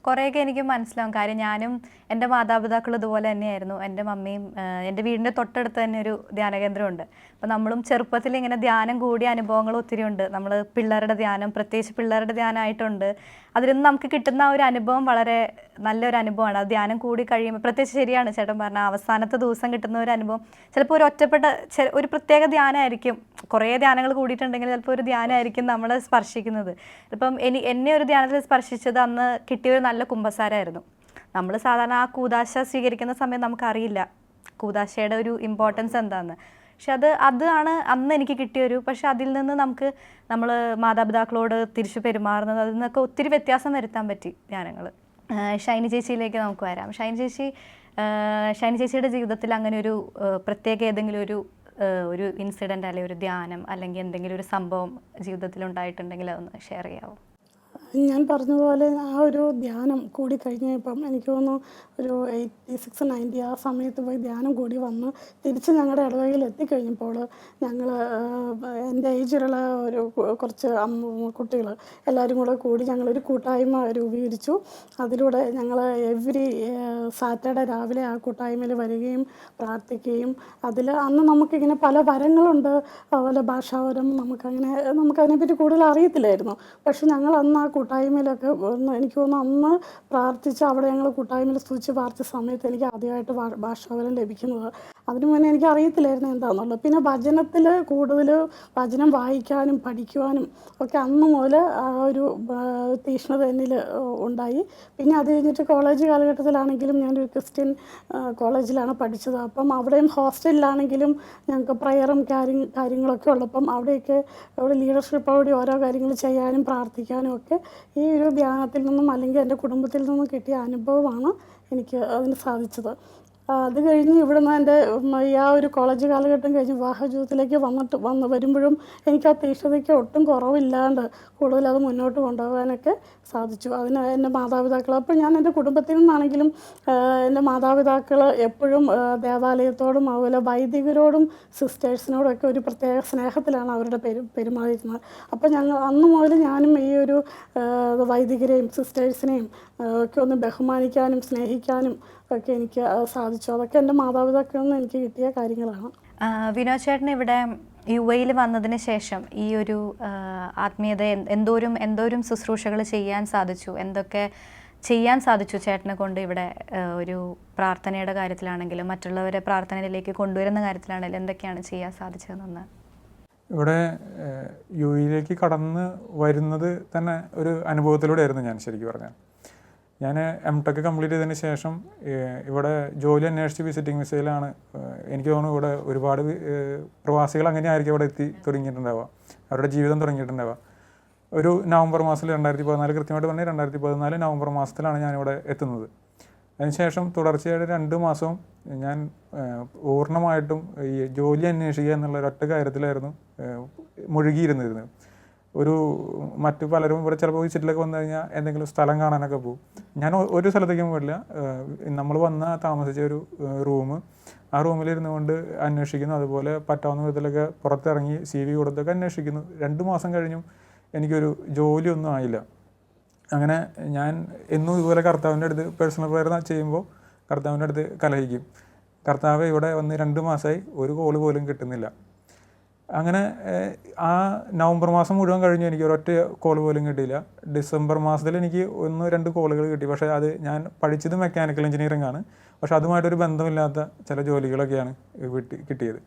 കുറേയൊക്കെ എനിക്ക് മനസ്സിലാവും. കാര്യം ഞാനും എൻ്റെ മാതാപിതാക്കളും ഇതുപോലെ തന്നെയായിരുന്നു. എൻ്റെ മമ്മിയും എൻ്റെ വീടിൻ്റെ തൊട്ടടുത്ത് തന്നെ ഒരു ധ്യാന കേന്ദ്രമുണ്ട്. അപ്പോൾ നമ്മളും ചെറുപ്പത്തിൽ ഇങ്ങനെ ധ്യാനം കൂടിയ അനുഭവങ്ങൾ ഒത്തിരി ഉണ്ട്. നമ്മൾ പിള്ളേരുടെ ധ്യാനം, പ്രത്യേകിച്ച് പിള്ളേരുടെ ധ്യാനമായിട്ടുണ്ട്. അതിൽ നിന്ന് നമുക്ക് കിട്ടുന്ന ഒരു അനുഭവം വളരെ നല്ലൊരു അനുഭവമാണ്. അത് ധ്യാനം കൂടി കഴിയുമ്പോൾ, പ്രത്യേകിച്ച് ശരിയാണ് ചേട്ടൻ പറഞ്ഞ, അവസാനത്തെ ദിവസം കിട്ടുന്ന ഒരു അനുഭവം ചിലപ്പോൾ ഒരു ഒറ്റപ്പെട്ട ഒരു പ്രത്യേക ധ്യാനമായിരിക്കും. കുറേ ധ്യാനങ്ങൾ കൂടിയിട്ടുണ്ടെങ്കിൽ ചിലപ്പോൾ ഒരു ധ്യാനമായിരിക്കും നമ്മളെ സ്പർശിക്കുന്നത്. ഇപ്പം എന്നെ ഒരു ധ്യാനത്തിൽ സ്പർശിച്ചത് അന്ന് കിട്ടിയൊരു നല്ല കുമ്പസാരമായിരുന്നു. നമ്മൾ സാധാരണ ആ കൂദാശ സ്വീകരിക്കുന്ന സമയം നമുക്കറിയില്ല കൂദാശയുടെ ഒരു ഇമ്പോർട്ടൻസ് എന്താണെന്ന്. പക്ഷെ അതാണ് അന്ന് എനിക്ക് കിട്ടിയൊരു, പക്ഷെ അതിൽ നിന്ന് നമ്മൾ മാതാപിതാക്കളോട് തിരിച്ചു പെരുമാറുന്നത്, അതിൽ നിന്നൊക്കെ ഒത്തിരി വ്യത്യാസം വരുത്താൻ പറ്റി ധ്യാനങ്ങൾ. ഷൈനി ചേച്ചിയിലേക്ക് നമുക്ക് വരാം. ഷൈനി ചേച്ചിയുടെ ജീവിതത്തിൽ അങ്ങനെ ഒരു പ്രത്യേക ഏതെങ്കിലും ഒരു ഇൻസിഡൻറ്റ് അല്ലെങ്കിൽ ഒരു ധ്യാനം അല്ലെങ്കിൽ എന്തെങ്കിലും ഒരു സംഭവം ജീവിതത്തിൽ ഉണ്ടായിട്ടുണ്ടെങ്കിൽ അതൊന്ന് ഷെയർ ചെയ്യാമോ? ഞാൻ പറഞ്ഞതുപോലെ ആ ഒരു ധ്യാനം കൂടി കഴിഞ്ഞപ്പം എനിക്ക് തോന്നുന്നു ഒരു 86-90 ആ സമയത്ത് പോയി ധ്യാനം കൂടി വന്ന് തിരിച്ച് ഞങ്ങളുടെ ഇടവകയിൽ എത്തിക്കഴിഞ്ഞപ്പോൾ ഞങ്ങൾ എൻ്റെ ഏജിലുള്ള ഒരു കുറച്ച് കുട്ടികൾ എല്ലാവരും കൂടി ഞങ്ങളൊരു കൂട്ടായ്മ രൂപീകരിച്ചു. അതിലൂടെ ഞങ്ങൾ എവറി സാറ്റർഡേ രാവിലെ ആ കൂട്ടായ്മയിൽ വരികയും പ്രാർത്ഥിക്കുകയും അന്ന് നമുക്കിങ്ങനെ പല വരങ്ങളുണ്ട്, അതുപോലെ ഭാഷാവരം, നമുക്കതിനെപ്പറ്റി കൂടുതൽ അറിയത്തില്ലായിരുന്നു. പക്ഷെ ഞങ്ങൾ അന്ന് ആ കൂട്ടായ്മയിലൊക്കെ എനിക്ക് തോന്നുന്നു അന്ന് പ്രാർത്ഥിച്ച് അവിടെ ഞങ്ങൾ കൂട്ടായ്മയിൽ സ്തുതിച്ച് പ്രാർത്ഥിച്ച സമയത്ത് എനിക്ക് ആദ്യമായിട്ട് ഭാഷാവരം ലഭിക്കുന്നത്. അതിനു മുന്നേ എനിക്ക് അറിയത്തില്ലായിരുന്നു എന്താണെന്നുള്ളത്. പിന്നെ വചനത്തിൽ കൂടുതൽ വചനം വായിക്കാനും പഠിക്കുവാനും ഒക്കെ അന്ന് മുതൽ ആ ഒരു തീഷ്ണത എന്നിൽ ഉണ്ടായി. പിന്നെ അത് കഴിഞ്ഞിട്ട് കോളേജ് കാലഘട്ടത്തിലാണെങ്കിലും ഞാനൊരു ക്രിസ്ത്യൻ കോളേജിലാണ് പഠിച്ചത്. അപ്പം അവിടെയും ഹോസ്റ്റലിലാണെങ്കിലും ഞങ്ങൾക്ക് പ്രയറും കാര്യങ്ങളൊക്കെ ഉള്ളപ്പം അവിടെ ലീഡർഷിപ്പോടെ ഓരോ കാര്യങ്ങൾ ചെയ്യാനും പ്രാർത്ഥിക്കാനും ഒക്കെ ഈ ഒരു ധ്യാനത്തിൽ നിന്നും അല്ലെങ്കിൽ എൻ്റെ കുടുംബത്തിൽ നിന്നും കിട്ടിയ അനുഭവമാണ് എനിക്ക് അതിന് സാധിച്ചത്. അത് കഴിഞ്ഞ് ഇവിടുന്ന് എൻ്റെ ആ ഒരു കോളേജ് കാലഘട്ടം കഴിഞ്ഞ് വിവാഹ ജീവിതത്തിലേക്ക് വരുമ്പോഴും എനിക്ക് ആ തീഷ്ണതയ്ക്ക് ഒട്ടും കുറവില്ലാണ്ട് കൂടുതൽ അത് മുന്നോട്ട് കൊണ്ടുപോകാനൊക്കെ സാധിച്ചു. അതിന് എൻ്റെ മാതാപിതാക്കൾ, അപ്പോൾ ഞാൻ എൻ്റെ കുടുംബത്തിൽ നിന്നാണെങ്കിലും എൻ്റെ മാതാപിതാക്കൾ എപ്പോഴും ദേവാലയത്തോടും അതുപോലെ വൈദികരോടും സിസ്റ്റേഴ്സിനോടും ഒക്കെ ഒരു പ്രത്യേക സ്നേഹത്തിലാണ് അവരുടെ പെരുമാറിയിരുന്നത്. അപ്പോൾ അന്ന് മുതൽ ഞാനും ഈ ഒരു വൈദികരെയും സിസ്റ്റേഴ്സിനെയും ഒക്കെ ഒന്ന് ബഹുമാനിക്കാനും സ്നേഹിക്കാനും ഒക്കെ എനിക്ക് സാധിച്ചു. അതൊക്കെ എൻ്റെ മാതാപിതാക്കളിൽ നിന്ന് എനിക്ക് കിട്ടിയ കാര്യങ്ങളാണ്. വിനോദ് ചേട്ടൻ ഇവിടെ UAE വന്നതിന് ശേഷം ഈ ഒരു ആത്മീയത എന്തോരം ശുശ്രൂഷകൾ ചെയ്യാൻ സാധിച്ചു, എന്തൊക്കെ ചെയ്യാൻ സാധിച്ചു ചേട്ടനെ കൊണ്ട് ഇവിടെ ഒരു പ്രാർത്ഥനയുടെ കാര്യത്തിലാണെങ്കിലും മറ്റുള്ളവരെ പ്രാർത്ഥനയിലേക്ക് കൊണ്ടുവരുന്ന കാര്യത്തിലാണെങ്കിലും എന്തൊക്കെയാണ് ചെയ്യാൻ സാധിച്ചതെന്ന്? ഇവിടെ UAE കടന്ന് വരുന്നത് തന്നെ ഒരു അനുഭവത്തിലൂടെ ആയിരുന്നു. ഞാൻ ശരിക്കും പറഞ്ഞാൽ ഞാൻ M.Tech കംപ്ലീറ്റ് ചെയ്തതിന് ശേഷം ഇവിടെ ജോലി അന്വേഷിച്ച് വിസിറ്റിംഗ് വിസയിലാണ്. എനിക്ക് തോന്നുന്നു ഇവിടെ ഒരുപാട് പ്രവാസികൾ അങ്ങനെയായിരിക്കും ഇവിടെ എത്തി തുടങ്ങിയിട്ടുണ്ടാവുക, അവരുടെ ജീവിതം തുടങ്ങിയിട്ടുണ്ടാവുക. ഒരു നവംബർ മാസത്തിൽ 2014, കൃത്യമായിട്ട് പറഞ്ഞാൽ 2014 നവംബർ മാസത്തിലാണ് ഞാനിവിടെ എത്തുന്നത്. അതിനുശേഷം തുടർച്ചയായിട്ട് 2 മാസവും ഞാൻ പൂർണ്ണമായിട്ടും ഈ ജോലി അന്വേഷിക്കുക എന്നുള്ള ഒരൊറ്റ കാര്യത്തിലായിരുന്നു മുഴുകിയിരുന്നിരുന്നത്. മറ്റു പലരും ഇവിടെ ചിലപ്പോൾ വിസിറ്റിലൊക്കെ വന്നു കഴിഞ്ഞാൽ എന്തെങ്കിലും സ്ഥലം കാണാനൊക്കെ പോകും. ഞാൻ ഒരു സ്ഥലത്തേക്കും പോയില്ല. നമ്മൾ താമസിച്ച ഒരു ആ റൂമിലിരുന്നു കൊണ്ട് അന്വേഷിക്കുന്നു. അതുപോലെ പറ്റാവുന്ന വിധത്തിലൊക്കെ പുറത്തിറങ്ങി CV കൊടുത്തൊക്കെ അന്വേഷിക്കുന്നു. 2 മാസം കഴിഞ്ഞും എനിക്കൊരു ജോലിയൊന്നും ആയില്ല. അങ്ങനെ ഞാൻ എന്നും ഇതുപോലെ കർത്താവിൻ്റെ അടുത്ത് പേഴ്സണൽ പ്രെയർ ചെയ്യുമ്പോൾ കർത്താവിൻ്റെ അടുത്ത് കലഹിക്കും, കർത്താവ് ഇവിടെ വന്ന് 2 മാസമായി ഒരു കോള് പോലും കിട്ടുന്നില്ല. അങ്ങനെ ആ നവംബർ മാസം മുഴുവൻ കഴിഞ്ഞു എനിക്ക് ഒരൊറ്റ കോൾ പോലും കിട്ടിയില്ല. ഡിസംബർ മാസത്തിൽ എനിക്ക് 1-2 കോളുകൾ കിട്ടി. പക്ഷേ അത് ഞാൻ പഠിച്ചത് മെക്കാനിക്കൽ എഞ്ചിനീയറിംഗ് ആണ്. പക്ഷെ അതുമായിട്ടൊരു ബന്ധമില്ലാത്ത ചില ജോലികളൊക്കെയാണ് കിട്ടിയത്.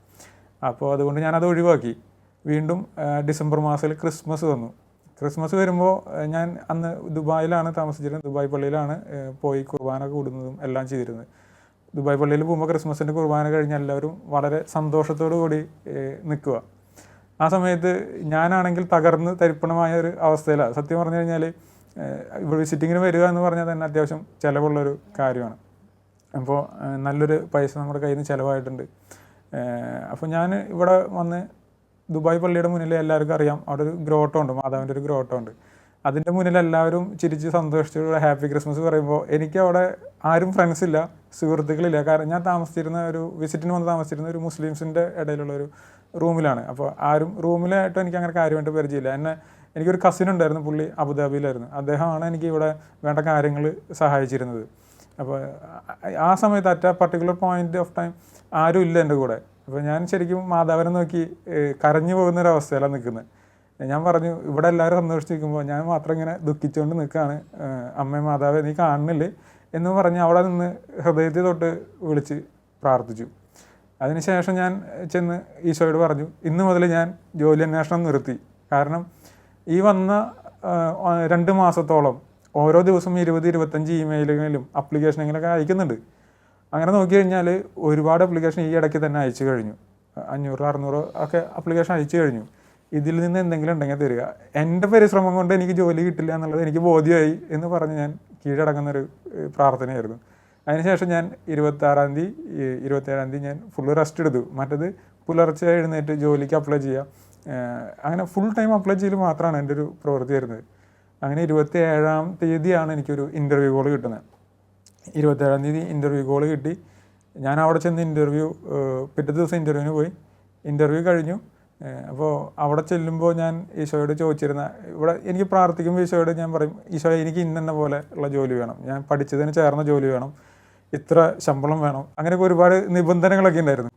അപ്പോൾ അതുകൊണ്ട് ഞാനത് ഒഴിവാക്കി. വീണ്ടും ഡിസംബർ മാസത്തിൽ ക്രിസ്മസ് വന്നു. ക്രിസ്മസ് വരുമ്പോൾ ഞാൻ അന്ന് ദുബായിലാണ് താമസിച്ചിരുന്നത്. ദുബായ് പള്ളിയിലാണ് പോയി കുർബാന കൂടുന്നതും എല്ലാം ചെയ്തിരുന്നത്. ദുബായ് പള്ളിയിൽ പോകുമ്പോൾ ക്രിസ്മസിൻ്റെ കുർബാന കഴിഞ്ഞ് എല്ലാവരും വളരെ സന്തോഷത്തോടു കൂടി നിൽക്കുക. ആ സമയത്ത് ഞാനാണെങ്കിൽ തകർന്ന് തരിപ്പണമായ ഒരു അവസ്ഥയിലാണ്. സത്യം പറഞ്ഞു കഴിഞ്ഞാൽ ഇവിടെ വിസിറ്റിങ്ങിന് വരിക എന്ന് പറഞ്ഞാൽ തന്നെ അത്യാവശ്യം ചിലവുള്ളൊരു കാര്യമാണ്. അപ്പോൾ നല്ലൊരു പൈസ നമ്മുടെ കയ്യിൽ നിന്ന് ചിലവായിട്ടുണ്ട്. അപ്പോൾ ഞാൻ ഇവിടെ വന്ന് ദുബായ് പള്ളിയുടെ മുന്നിൽ എല്ലാവർക്കും അറിയാം, അവിടെ ഒരു ഗ്രോട്ടോ ഉണ്ട്, മാതാവിൻ്റെ ഒരു ഗ്രോട്ടോ ഉണ്ട്. അതിൻ്റെ മുന്നിൽ എല്ലാവരും ചിരിച്ച് സന്തോഷിച്ചുള്ള ഹാപ്പി ക്രിസ്മസ് പറയുമ്പോൾ എനിക്ക് അവിടെ ആരും ഫ്രണ്ട്സ് ഇല്ല, സുഹൃത്തുക്കളില്ല. കാരണം ഞാൻ താമസിച്ചിരുന്ന ഒരു വിസിറ്റിന് വന്ന് താമസിച്ചിരുന്ന ഒരു മുസ്ലിംസിൻ്റെ ഇടയിലുള്ളൊരു റൂമിലാണ്. അപ്പോൾ ആരും റൂമിലായിട്ടും എനിക്ക് അങ്ങനെ കാര്യമായിട്ട് പരിചയമില്ല. എനിക്കൊരു കസിൻ ഉണ്ടായിരുന്നു, പുള്ളി അബുദാബിയിലായിരുന്നു. അദ്ദേഹമാണ് എനിക്ക് ഇവിടെ വേണ്ട കാര്യങ്ങൾ സഹായിച്ചിരുന്നത്. അപ്പോൾ ആ സമയത്ത് അറ്റ് ആ പർട്ടിക്കുലർ പോയിന്റ് ഓഫ് ടൈം ആരും ഇല്ല എൻ്റെ കൂടെ. അപ്പോൾ ഞാൻ ശരിക്കും മാതാവിനെ നോക്കി കരഞ്ഞു പോകുന്നൊരവസ്ഥയിലാണ് നിൽക്കുന്നത്. ഞാൻ പറഞ്ഞു, ഇവിടെ എല്ലാവരും സന്തോഷിച്ച് നിൽക്കുമ്പോൾ ഞാൻ മാത്രം ഇങ്ങനെ ദുഃഖിച്ചുകൊണ്ട് നിൽക്കുകയാണ്. അമ്മേ മാതാവേ നീ കാണുന്നില്ലേ എന്ന് പറഞ്ഞ് അവിടെ നിന്ന് ഹൃദയത്തിൽ തൊട്ട് വിളിച്ച് പ്രാർത്ഥിച്ചു. അതിനുശേഷം ഞാൻ ചെന്ന് ഈശോയോട് പറഞ്ഞു, ഇന്ന് മുതൽ ഞാൻ ജോലി അന്വേഷണം നിർത്തി. കാരണം ഈ വന്ന 2 മാസത്തോളം ഓരോ ദിവസം 20-25 ഇമെയിലുകളിലും അപ്ലിക്കേഷനെങ്കിലൊക്കെ അയക്കുന്നുണ്ട്. അങ്ങനെ നോക്കി കഴിഞ്ഞാൽ ഒരുപാട് അപ്ലിക്കേഷൻ ഈ ഇടയ്ക്ക് തന്നെ അയച്ചു കഴിഞ്ഞു. 500-600 ഒക്കെ അപ്ലിക്കേഷൻ അയച്ചു കഴിഞ്ഞു. ഇതിൽ നിന്ന് എന്തെങ്കിലും ഉണ്ടെങ്കിൽ തരിക. എൻ്റെ പരിശ്രമം കൊണ്ട് എനിക്ക് ജോലി കിട്ടില്ല എന്നുള്ളത് എനിക്ക് ബോധ്യമായി എന്ന് പറഞ്ഞ് ഞാൻ കീഴടങ്ങുന്നൊരു പ്രാർത്ഥനയായിരുന്നു. അതിനുശേഷം ഞാൻ 26-ാം തീയതി ഞാൻ ഫുള്ള് റെസ്റ്റ് എടുത്തു. മറ്റത് പുലർച്ചെ എഴുന്നേറ്റ് ജോലിക്ക് അപ്ലൈ ചെയ്യുക, അങ്ങനെ ഫുൾ ടൈം അപ്ലൈ ചെയ്യൽ മാത്രമാണ് എൻ്റെ ഒരു പ്രവൃത്തി വരുന്നത്. അങ്ങനെ 27-ാം തീയതിയാണ് എനിക്കൊരു ഇൻ്റർവ്യൂ കോൾ കിട്ടുന്നത്. 27-ാം തീയതി ഇൻ്റർവ്യൂ കോൾ കിട്ടി. ഞാൻ അവിടെ ചെന്ന് പിറ്റേ ദിവസം ഇൻ്റർവ്യൂവിന് പോയി. ഇൻ്റർവ്യൂ കഴിഞ്ഞു. അപ്പോൾ അവിടെ ചെല്ലുമ്പോൾ ഞാൻ ഈശോയോട് ചോദിച്ചിരുന്ന, ഇവിടെ എനിക്ക് പ്രാർത്ഥിക്കുമ്പോൾ ഈശോയോട് ഞാൻ പറയും, ഈശോ എനിക്ക് ഇന്ന പോലെ ഉള്ള ജോലി വേണം, ഞാൻ പഠിച്ചതിന് ചേർന്ന ജോലി വേണം, ഇത്ര ശമ്പളം വേണം, അങ്ങനെയൊക്കെ ഒരുപാട് നിബന്ധനകളൊക്കെ ഉണ്ടായിരുന്നു.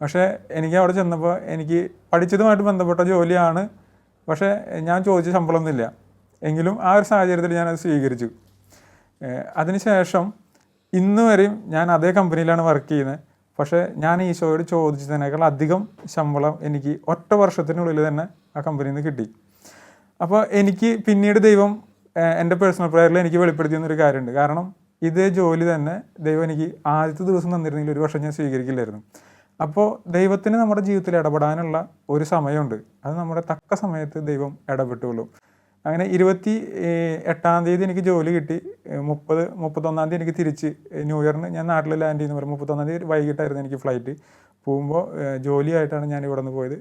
പക്ഷേ എനിക്ക് അവിടെ ചെന്നപ്പോൾ എനിക്ക് പഠിച്ചതുമായിട്ട് ബന്ധപ്പെട്ട ജോലിയാണ്, പക്ഷേ ഞാൻ ചോദിച്ച ശമ്പളമൊന്നുമില്ല. എങ്കിലും ആ ഒരു സാഹചര്യത്തിൽ ഞാനത് സ്വീകരിച്ചു. അതിനുശേഷം ഇന്ന് വരെയും ഞാൻ അതേ കമ്പനിയിലാണ് വർക്ക് ചെയ്യുന്നത്. പക്ഷേ ഞാൻ ഈശോയോട് ചോദിച്ചതിനേക്കാൾ അധികം ശമ്പളം എനിക്ക് ഒറ്റ വർഷത്തിനുള്ളിൽ തന്നെ ആ കമ്പനിയിൽ നിന്ന് കിട്ടി. അപ്പോൾ എനിക്ക് പിന്നീട് ദൈവം എൻ്റെ പേഴ്സണൽ പ്രയറിൽ എനിക്ക് വെളിപ്പെടുത്തിയെന്നൊരു കാര്യമുണ്ട്. കാരണം ഇതേ ജോലി തന്നെ ദൈവം എനിക്ക് ആദ്യത്തെ ദിവസം തന്നിരുന്നെങ്കിൽ 1 വർഷം ഞാൻ സ്വീകരിക്കില്ലായിരുന്നു. അപ്പോൾ ദൈവത്തിന് നമ്മുടെ ജീവിതത്തിൽ ഇടപെടാനുള്ള ഒരു സമയമുണ്ട്. അത് നമ്മുടെ തക്ക സമയത്ത് ദൈവം ഇടപെട്ടുള്ളൂ. അങ്ങനെ 28-ാം തീയതി എനിക്ക് ജോലി കിട്ടി. 31-ാം തീയതി എനിക്ക് തിരിച്ച് ന്യൂ ഇയറിന് ഞാൻ നാട്ടിൽ ലാൻഡ് ചെയ്യുന്ന പറയും. 31-ാം തീയതി വൈകിട്ടായിരുന്നു എനിക്ക് ഫ്ലൈറ്റ്. പോകുമ്പോൾ ജോലിയായിട്ടാണ് ഞാൻ ഇവിടെ നിന്ന് പോയത്.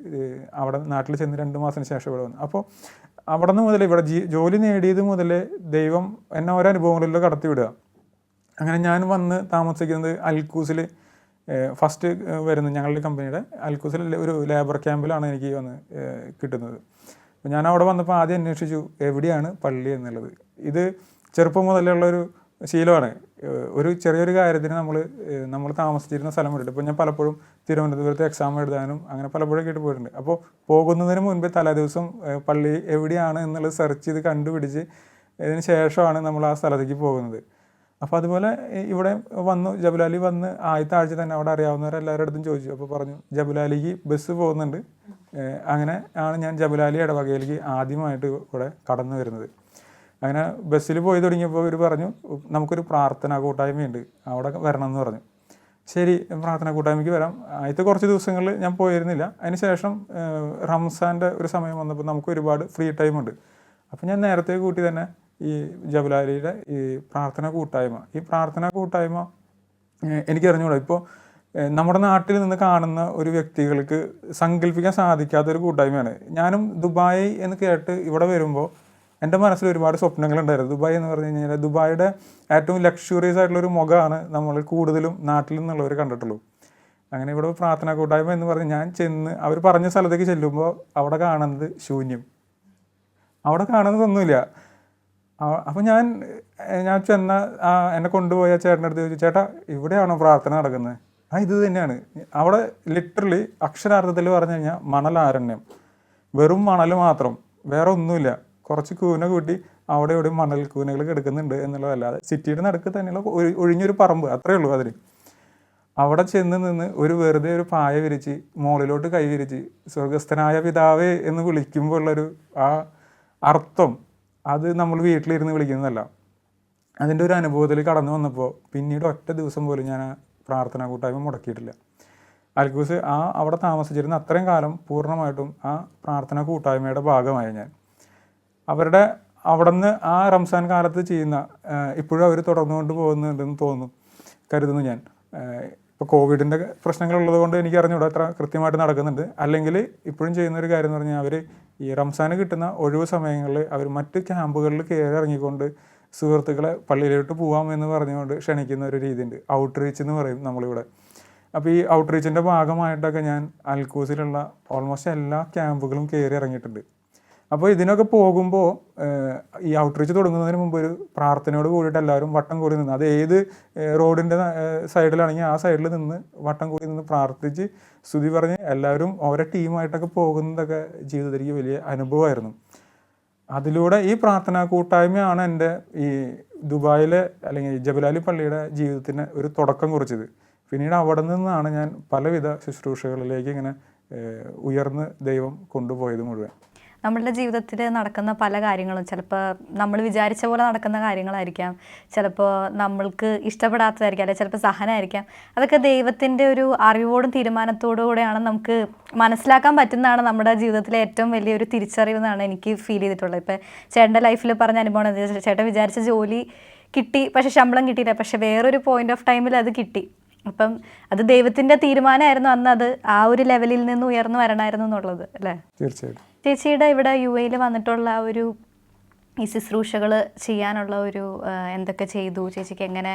അവിടെ നാട്ടിൽ ചെന്ന് 2 മാസത്തിന് ശേഷം ഇവിടെ വന്നു. അപ്പോൾ അവിടെ നിന്ന് മുതൽ ഇവിടെ ജോലി നേടിയത് മുതൽ ദൈവം എന്നെ ഓരോ അനുഭവങ്ങളിലൂടെ കടത്തിവിടുക. അങ്ങനെ ഞാൻ വന്ന് താമസിക്കുന്നത് അൽക്കൂസിൽ ഫസ്റ്റ് വരുന്നത് ഞങ്ങളുടെ കമ്പനിയുടെ അൽക്കൂസിൽ ഒരു ലേബർ ക്യാമ്പിലാണ് എനിക്ക് വന്ന് കിട്ടുന്നത്. അപ്പോൾ ഞാൻ അവിടെ വന്നപ്പോൾ ആദ്യം അന്വേഷിച്ചു എവിടെയാണ് പള്ളി എന്നുള്ളത്. ഇത് ചെറുപ്പം മുതലുള്ളൊരു ശീലമാണ്. ഒരു ചെറിയൊരു കാര്യത്തിന് നമ്മൾ താമസിച്ചിരുന്ന സ്ഥലം വിട്ടിട്ട്, ഇപ്പോൾ ഞാൻ പലപ്പോഴും തിരുവനന്തപുരത്ത് എക്സാം എഴുതാനും അങ്ങനെ പലപ്പോഴും കേട്ട് പോയിട്ടുണ്ട്. അപ്പോൾ പോകുന്നതിന് മുൻപേ തലേദിവസം പള്ളി എവിടെയാണ് എന്നുള്ളത് സെർച്ച് ചെയ്ത് കണ്ടുപിടിച്ച് ഇതിന് ശേഷമാണ് നമ്മൾ ആ സ്ഥലത്തേക്ക് പോകുന്നത്. അപ്പോൾ അതുപോലെ ഇവിടെ വന്നു, ജബലാലി വന്ന് ആദ്യത്തെ ആഴ്ച തന്നെ അവിടെ അറിയാവുന്നവരെല്ലാവരുടെ അടുത്തും ചോദിച്ചു. അപ്പോൾ പറഞ്ഞു ജബലാലിക്ക് ബസ് പോകുന്നുണ്ട്. അങ്ങനെ ആണ് ഞാൻ ജബലാലി ഇടവകയിലേക്ക് ആദ്യമായിട്ട് ഇവിടെ കടന്നു വരുന്നത്. അങ്ങനെ ബസ്സിൽ പോയി തുടങ്ങിയപ്പോൾ ഇവർ പറഞ്ഞു നമുക്കൊരു പ്രാർത്ഥനാ കൂട്ടായ്മയുണ്ട്, അവിടെ വരണം എന്ന് പറഞ്ഞു. ശരി, പ്രാർത്ഥനാ കൂട്ടായ്മയ്ക്ക് വരാം. ആദ്യത്തെ കുറച്ച് ദിവസങ്ങളിൽ ഞാൻ പോയിരുന്നില്ല. അതിന് ശേഷം റംസാൻ്റെ ഒരു സമയം വന്നപ്പോൾ നമുക്ക് ഒരുപാട് ഫ്രീ ടൈം ഉണ്ട്. അപ്പോൾ ഞാൻ നേരത്തെ കൂട്ടി തന്നെ ഈ ജബലാലിയുടെ ഈ പ്രാർത്ഥനാ കൂട്ടായ്മ എനിക്കറിഞ്ഞൂടാ. ഇപ്പോൾ നമ്മുടെ നാട്ടിൽ നിന്ന് കാണുന്ന ഒരു വ്യക്തികൾക്ക് സങ്കല്പിക്കാൻ സാധിക്കാത്തൊരു കൂട്ടായ്മയാണ്. ഞാനും ദുബായ് എന്ന് കേട്ട് ഇവിടെ വരുമ്പോൾ എൻ്റെ മനസ്സിൽ ഒരുപാട് സ്വപ്നങ്ങളുണ്ടായിരുന്നു. ദുബായ് എന്ന് പറഞ്ഞു കഴിഞ്ഞാൽ ദുബായിയുടെ ഏറ്റവും ലക്ഷറിയസ് ആയിട്ടുള്ളൊരു മുഖമാണ് നമ്മൾ കൂടുതലും നാട്ടിൽ നിന്നുള്ളവർ കണ്ടിട്ടുള്ളൂ. അങ്ങനെ ഇവിടെ പ്രാർത്ഥനാ കൂട്ടായ്മ എന്ന് പറഞ്ഞ് ഞാൻ ചെന്ന് അവർ പറഞ്ഞ സ്ഥലത്തേക്ക് ചെല്ലുമ്പോൾ അവിടെ കാണുന്നത് ശൂന്യം, അവിടെ കാണുന്നതൊന്നുമില്ല. അപ്പോൾ ഞാൻ ചെന്ന എന്നെ കൊണ്ടുപോയ ചേട്ടൻ്റെ അടുത്ത് ചോദിച്ചു, ചേട്ടാ ഇവിടെയാണോ പ്രാർത്ഥന നടക്കുന്നത്? ഇത് തന്നെയാണ്. അവിടെ ലിറ്ററലി അക്ഷരാർത്ഥത്തിൽ പറഞ്ഞു കഴിഞ്ഞാൽ മണലാരണ്യം, വെറും മണൽ മാത്രം, വേറെ ഒന്നുമില്ല. കുറച്ച് കൂന കൂട്ടി അവിടെ എവിടെയും മണൽ കൂനകൾ കിടക്കുന്നുണ്ട് എന്നുള്ളതല്ലാതെ സിറ്റിയുടെ നടുക്ക് തന്നെയുള്ള ഒഴിഞ്ഞൊരു പറമ്പ്, അത്രേ ഉള്ളൂ അതിൽ. അവിടെ ചെന്ന് നിന്ന് വെറുതെ ഒരു പായ വിരിച്ച് മുകളിലോട്ട് കൈ വിരിച്ച് സ്വർഗസ്ഥനായ പിതാവേ എന്ന് വിളിക്കുമ്പോൾ ഉള്ളൊരു ആ അർത്ഥം, അത് നമ്മൾ വീട്ടിലിരുന്ന് വിളിക്കുന്നതല്ല. അതിൻ്റെ ഒരു അനുഭവത്തിൽ കടന്നു വന്നപ്പോൾ പിന്നീട് ഒറ്റ ദിവസം പോലും ഞാൻ ആ പ്രാർത്ഥനാ കൂട്ടായ്മ മുടക്കിയിട്ടില്ല. അൽക്കൂസ് അവിടെ താമസിച്ചിരുന്ന അത്രയും കാലം പൂർണ്ണമായിട്ടും ആ പ്രാർത്ഥനാ കൂട്ടായ്മയുടെ ഭാഗമായി ഞാൻ. അവരുടെ അവിടെ നിന്ന് ആ റംസാൻ കാലത്ത് ചെയ്യുന്ന ഇപ്പോഴും അവർ തുടർന്നുകൊണ്ട് പോകുന്നുണ്ടെന്ന് കരുതുന്നു ഞാൻ. ഇപ്പോൾ കോവിഡിൻ്റെ പ്രശ്നങ്ങളുള്ളത് കൊണ്ട് എനിക്ക് അറിഞ്ഞൂടാ എത്ര കൃത്യമായിട്ട് നടക്കുന്നുണ്ട്. അല്ലെങ്കിൽ ഇപ്പോഴും ചെയ്യുന്ന ഒരു കാര്യം എന്ന് പറഞ്ഞാൽ അവർ ഈ റംസാന് കിട്ടുന്ന ഒഴിവ് സമയങ്ങളിൽ അവർ മറ്റ് ക്യാമ്പുകളിൽ കയറി ഇറങ്ങിക്കൊണ്ട് സുഹൃത്തുക്കളെ പള്ളിയിലോട്ട് പോകാം എന്ന് പറഞ്ഞുകൊണ്ട് ക്ഷണിക്കുന്ന ഒരു രീതിയുണ്ട്. ഔട്ട്റീച്ച് എന്ന് പറയും നമ്മളിവിടെ. അപ്പോൾ ഈ ഔട്ട്റീച്ചിൻ്റെ ഭാഗമായിട്ടൊക്കെ ഞാൻ അൽക്കൂസിലുള്ള ഓൾമോസ്റ്റ് എല്ലാ ക്യാമ്പുകളും കയറി ഇറങ്ങിയിട്ടുണ്ട്. അപ്പോൾ ഇതിനൊക്കെ പോകുമ്പോൾ ഈ ഔട്ട്റീച്ച് തുടങ്ങുന്നതിന് മുമ്പ് ഒരു പ്രാർത്ഥനയോട് കൂടിയിട്ട് എല്ലാവരും വട്ടം കൂടി നിന്ന്, അത് ഏത് റോഡിൻ്റെ സൈഡിലാണെങ്കിൽ ആ സൈഡിൽ നിന്ന് വട്ടം കൂടി നിന്ന് പ്രാർത്ഥിച്ച് സ്തുതി പറഞ്ഞ് എല്ലാവരും ഓരോ ടീമായിട്ടൊക്കെ പോകുന്നതൊക്കെ ജീവിതത്തിലേക്ക് വലിയ അനുഭവമായിരുന്നു. അതിലൂടെ ഈ പ്രാർത്ഥനാ കൂട്ടായ്മയാണ് എൻ്റെ ഈ ദുബായിലെ അല്ലെങ്കിൽ ജബലാലി പള്ളിയുടെ ജീവിതത്തിന് ഒരു തുടക്കം കുറിച്ചത്. പിന്നീട് അവിടെ നിന്നാണ് ഞാൻ പലവിധ ശുശ്രൂഷകളിലേക്ക് ഇങ്ങനെ ഉയർന്ന് ദൈവം കൊണ്ടുപോയത് മുഴുവൻ. നമ്മളുടെ ജീവിതത്തിൽ നടക്കുന്ന പല കാര്യങ്ങളും ചിലപ്പോൾ നമ്മൾ വിചാരിച്ച പോലെ നടക്കുന്ന കാര്യങ്ങളായിരിക്കാം, ചിലപ്പോൾ നമ്മൾക്ക് ഇഷ്ടപ്പെടാത്തതായിരിക്കാം, അല്ലെങ്കിൽ ചിലപ്പോൾ സഹനമായിരിക്കാം. അതൊക്കെ ദൈവത്തിൻ്റെ ഒരു അറിവോടും തീരുമാനത്തോടു കൂടെയാണ് നമുക്ക് മനസ്സിലാക്കാൻ പറ്റുന്നതാണ് നമ്മുടെ ജീവിതത്തിലെ ഏറ്റവും വലിയൊരു തിരിച്ചറിവ് എന്നാണ് എനിക്ക് ഫീൽ ചെയ്തിട്ടുള്ളത്. ഇപ്പോൾ ചേട്ടൻ്റെ ലൈഫിൽ പറഞ്ഞ അനുഭവം, ചേട്ടൻ വിചാരിച്ച ജോലി കിട്ടി, പക്ഷേ ശമ്പളം കിട്ടിയില്ല, പക്ഷേ വേറൊരു പോയിന്റ് ഓഫ് ടൈമിൽ അത് കിട്ടി. അപ്പം അത് ദൈവത്തിൻ്റെ തീരുമാനമായിരുന്നു, അന്ന് അത് ആ ഒരു ലെവലിൽ നിന്ന് ഉയർന്നു വരണമായിരുന്നു എന്നുള്ളത് അല്ലേ? തീർച്ചയായിട്ടും. ചേച്ചിയുടെ ഇവിടെ UAE വന്നിട്ടുള്ള ഒരു ഈ ശുശ്രൂഷകൾ ചെയ്യാനുള്ള ഒരു എന്തൊക്കെ ചെയ്തു, ചേച്ചിക്ക് എങ്ങനെ